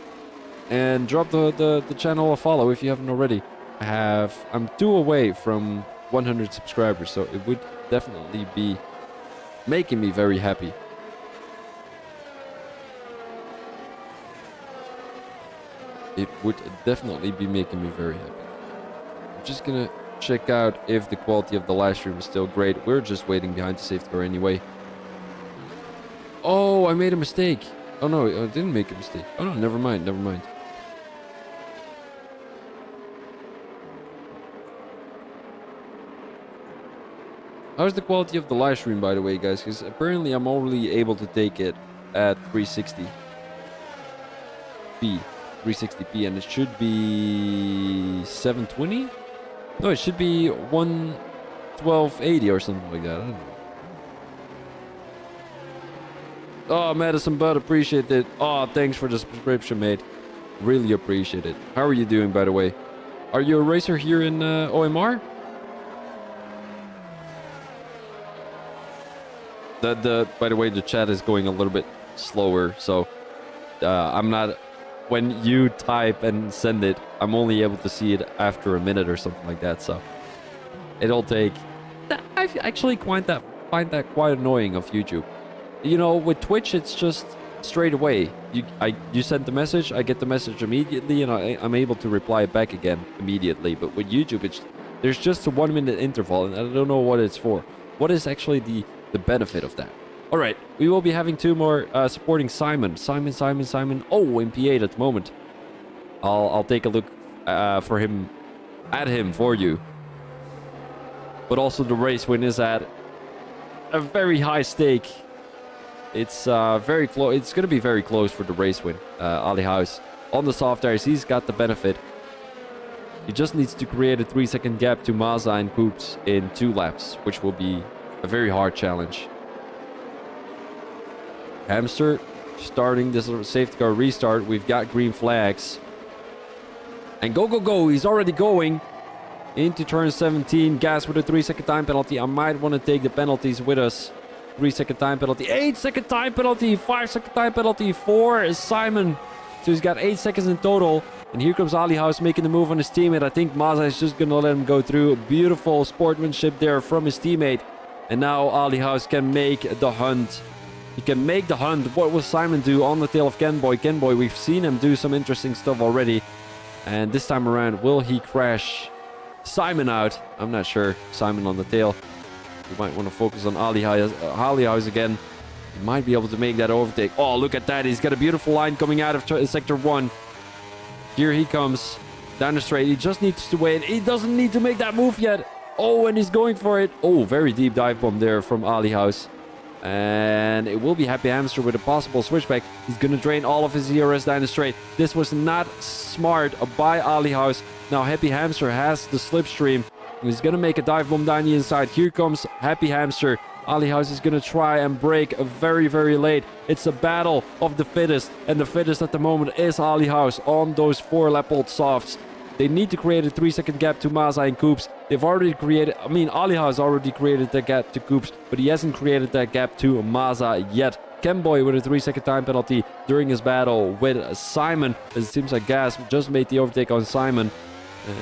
And drop the channel a follow if you haven't already. I'm 2 away from 100 subscribers, so it would definitely be making me very happy. It would definitely be making me very happy. I'm just gonna check out if the quality of the live stream is still great. We're just waiting behind the safety car anyway. Oh, I made a mistake. Oh no, I didn't make a mistake. Oh no, never mind. How's the quality of the live stream, by the way, guys? Because apparently I'm only able to take it at 360p. 360p, and it should be 720? No, it should be 1280 or something like that. I don't know. Oh, Madison Bud, appreciate it. Oh, thanks for the subscription, mate. Really appreciate it. How are you doing, by the way? Are you a racer here in OMR? By the way, the chat is going a little bit slower, so I'm not. When you type and send it, I'm only able to see it after a minute or something like that. So it'll take. I actually find that quite annoying of YouTube. You know, with Twitch, it's just straight away. You send the message, I get the message immediately, and I'm able to reply back again immediately. But with YouTube, there's just a 1 minute interval, and I don't know what it's for. What is actually the benefit of that? All right, we will be having 2 more supporting Simon. Simon. Oh, in P8 at the moment. I'll take a look at him for you. But also the race win is at a very high stake. It's very close. It's going to be very close for the race win. Ali House on the soft tires, he's got the benefit. He just needs to create a 3-second gap to Mazda and Coops in 2 laps, which will be a very hard challenge. Hamster starting this safety car restart. We've got green flags. And go. He's already going into turn 17. Gas with a 3-second time penalty. I might want to take the penalties with us. 3-second time penalty. 8-second time penalty. 5-second time penalty. 4 is Simon. So he's got 8 seconds in total. And here comes Ali House making the move on his teammate. I think Mazda is just going to let him go through. Beautiful sportsmanship there from his teammate. And now Ali House can make the hunt. He can make the hunt. What will Simon do on the tail of Kenboy? Kenboy, we've seen him do some interesting stuff already. And this time around, will he crash Simon out? I'm not sure. Simon on the tail. We might want to focus on Ali House again. He might be able to make that overtake. Oh, look at that. He's got a beautiful line coming out of Sector 1. Here he comes. Down the straight. He just needs to wait. He doesn't need to make that move yet. Oh, and he's going for it. Oh, very deep dive bomb there from Ali House. And it will be Happy Hamster with a possible switchback. He's going to drain all of his ERS down the straight. This was not smart by Ali House. Now Happy Hamster has the slipstream. He's going to make a dive bomb down the inside. Here comes Happy Hamster. Ali House is going to try and brake very, very late. It's a battle of the fittest. And the fittest at the moment is Ali House on those 4-lap-old softs. They need to create a 3-second gap to Mazda and Coops. They've already created... Ali House already created that gap to Coops, but he hasn't created that gap to Mazda yet. Kenboy with a 3-second time penalty during his battle with Simon. It seems like Gas just made the overtake on Simon.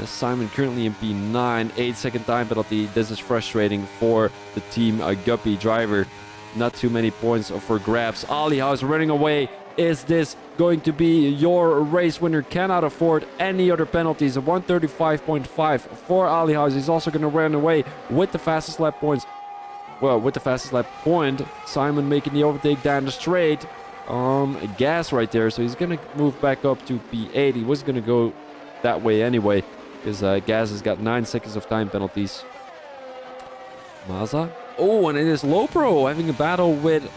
Simon currently in P9, 8-second time penalty. This is frustrating for the Team Guppy driver. Not too many points for grabs. Ali House running away. Is this going to be your race winner? Cannot afford any other penalties. A 135.5 for Ali House. He's also going to run away with the fastest lap points. Well, with the fastest lap point. Simon making the overtake down the straight. Gas right there. So he's going to move back up to P8. He was going to go that way anyway, because Gas has got 9 seconds of time penalties. Mazda. Oh, and it is Lopro having a battle with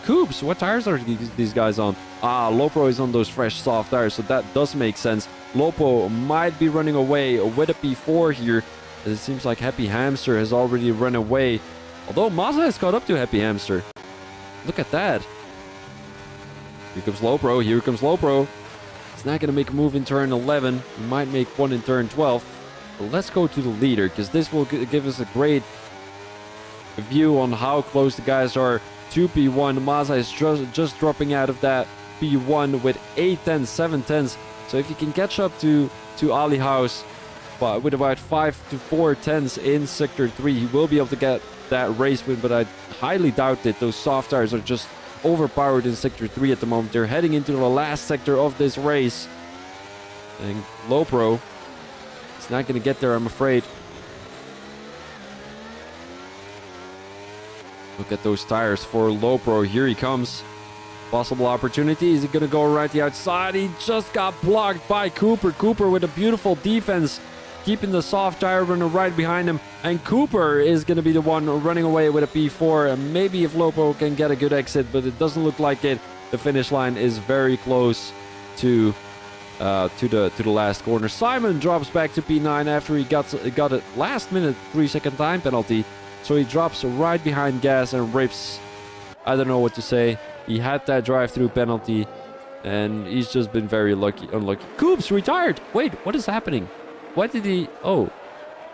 Coops. What tires are these guys on? Lopro is on those fresh soft tires, so that does make sense. Lopo might be running away with a P4 here. It seems like Happy Hamster has already run away. Although Mazda has caught up to Happy Hamster. Look at that. Here comes Lopro. He's not going to make a move in turn 11. He might make one in turn 12. But let's go to the leader, because this will give us a great view on how close the guys are to P1. Mazda is just dropping out of that P1 with 8 tenths, 7 tenths. So if you can catch up to Ali House with about 5 to 4 tenths in Sector 3, he will be able to get that race win, but I highly doubt it. Those soft tires are just overpowered in Sector 3 at the moment. They're heading into the last sector of this race. And Lopro is not going to get there, I'm afraid. Look at those tires for Lopro. Here he comes. Possible opportunity. Is he going to go right the outside? He just got blocked by Cooper. Cooper with a beautiful defense, keeping the soft tire runner right behind him. And Cooper is going to be the one running away with a P4. And maybe if Lopo can get a good exit, but it doesn't look like it. The finish line is very close to the last corner. Simon drops back to P9 after he got a last minute 3-second time penalty. So he drops right behind Gas and rips. I don't know what to say. He had that drive-through penalty, and he's just been very unlucky. Coops retired. Wait, what is happening? What did he? Oh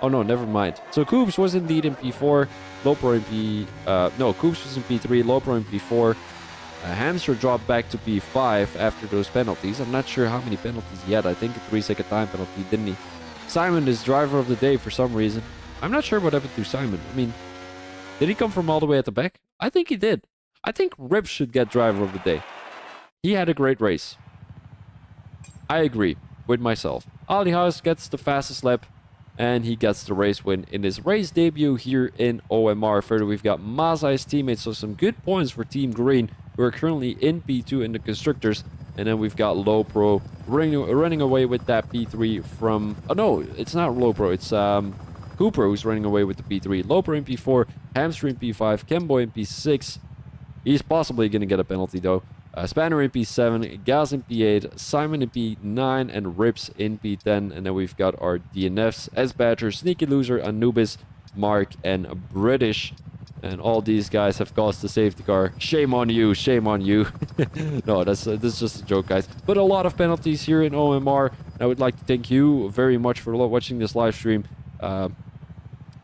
no, never mind. So Coops was indeed in P4. Lopro in P. No, Coops was in P3. Lopro in P4. Hamster dropped back to P5 after those penalties. I'm not sure how many penalties he had. I think a 3-second time penalty, didn't he? Simon is driver of the day for some reason. I'm not sure what happened to Simon. I mean, did he come from all the way at the back? I think he did. I think Rip should get driver of the day. He had a great race. I agree with myself. Ali House gets the fastest lap, and he gets the race win in his race debut here in OMR. Further, we've got Mazai's teammates, so some good points for Team Green, who are currently in P2 in the Constructors. And then we've got Low Pro running away with that P3 from... Oh, no, it's not Low Pro. It's Cooper who's running away with the P3. Low Pro in P4, Hamster in P5, Kemboy in P6. He's possibly going to get a penalty, though. Spanner in P7, Gas in P8, Simon in P9, and Rips in P10. And then we've got our DNFs, S-Badger, Sneaky Loser, Anubis, Mark, and British. And all these guys have caused the safety car. Shame on you, shame on you. No, this is just a joke, guys. But a lot of penalties here in OMR. I would like to thank you very much for watching this live stream.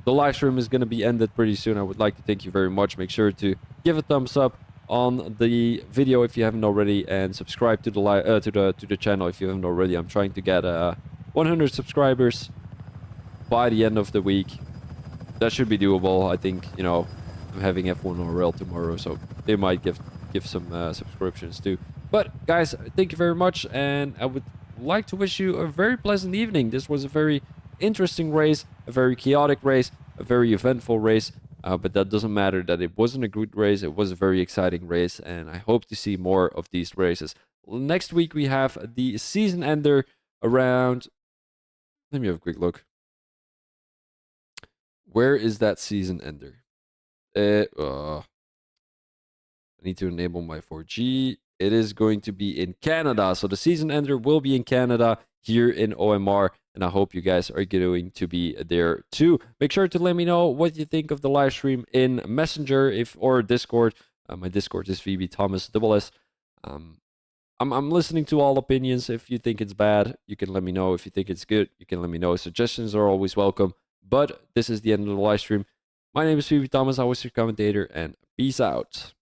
The live stream is going to be ended pretty soon. I would like to thank you very much. Make sure to give a thumbs up on the video if you haven't already, and subscribe to the channel if you haven't already. I'm trying to get 100 subscribers by the end of the week. That should be doable. I think, you know, I'm having F1 ORL tomorrow, so they might give some subscriptions too. But guys, thank you very much, and I would like to wish you a very pleasant evening. This was a very interesting race, a very chaotic race, a very eventful race, but that doesn't matter that it wasn't a good race. It was a very exciting race, and I hope to see more of these races. Next week we have the season ender around... Let me have a quick look. Where is that season ender? I need to enable my 4G. It is going to be in Canada. So the season ender will be in Canada here in OMR. And I hope you guys are going to be there too. Make sure to let me know what you think of the live stream in Messenger or Discord. My Discord is VB Thomas SS. I'm listening to all opinions. If you think it's bad, you can let me know. If you think it's good, you can let me know. Suggestions are always welcome. But this is the end of the live stream. My name is VB Thomas. I was your commentator, and peace out.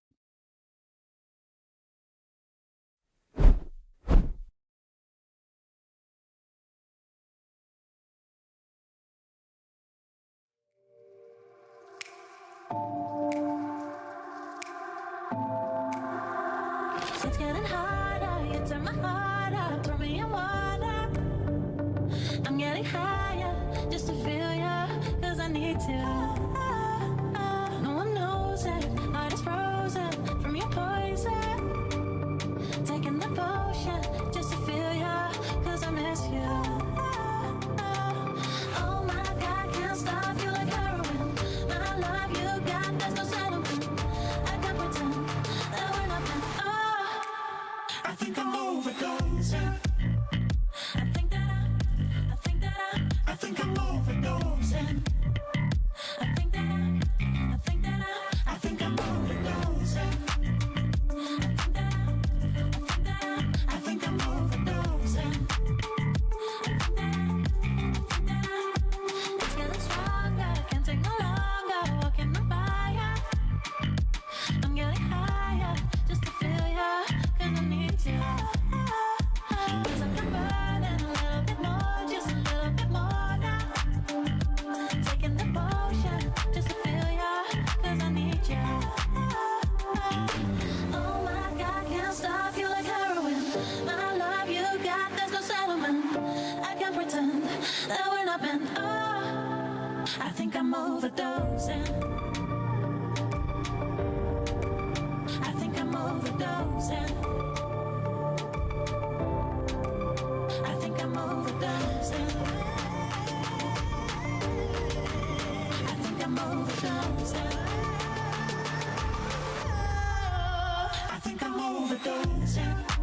It's getting harder, you turn my heart up, throw me in water. I'm getting higher, just to feel ya, cause I need to. No one knows it, heart is frozen from your poison. Taking the potion, just to feel ya, cause I miss you. Oh my God, can't stop you like heroin. My love you got, there's no settlement. I can't pretend that we're nothing. I think I'm overdosing. I think that I think I'm overdosing. I think I'm overdosing. I think I'm overdosing. overdosing. I think I'm overdosing. I think I'm overdosing. I think I'm overdosing. I think I'm overdosing.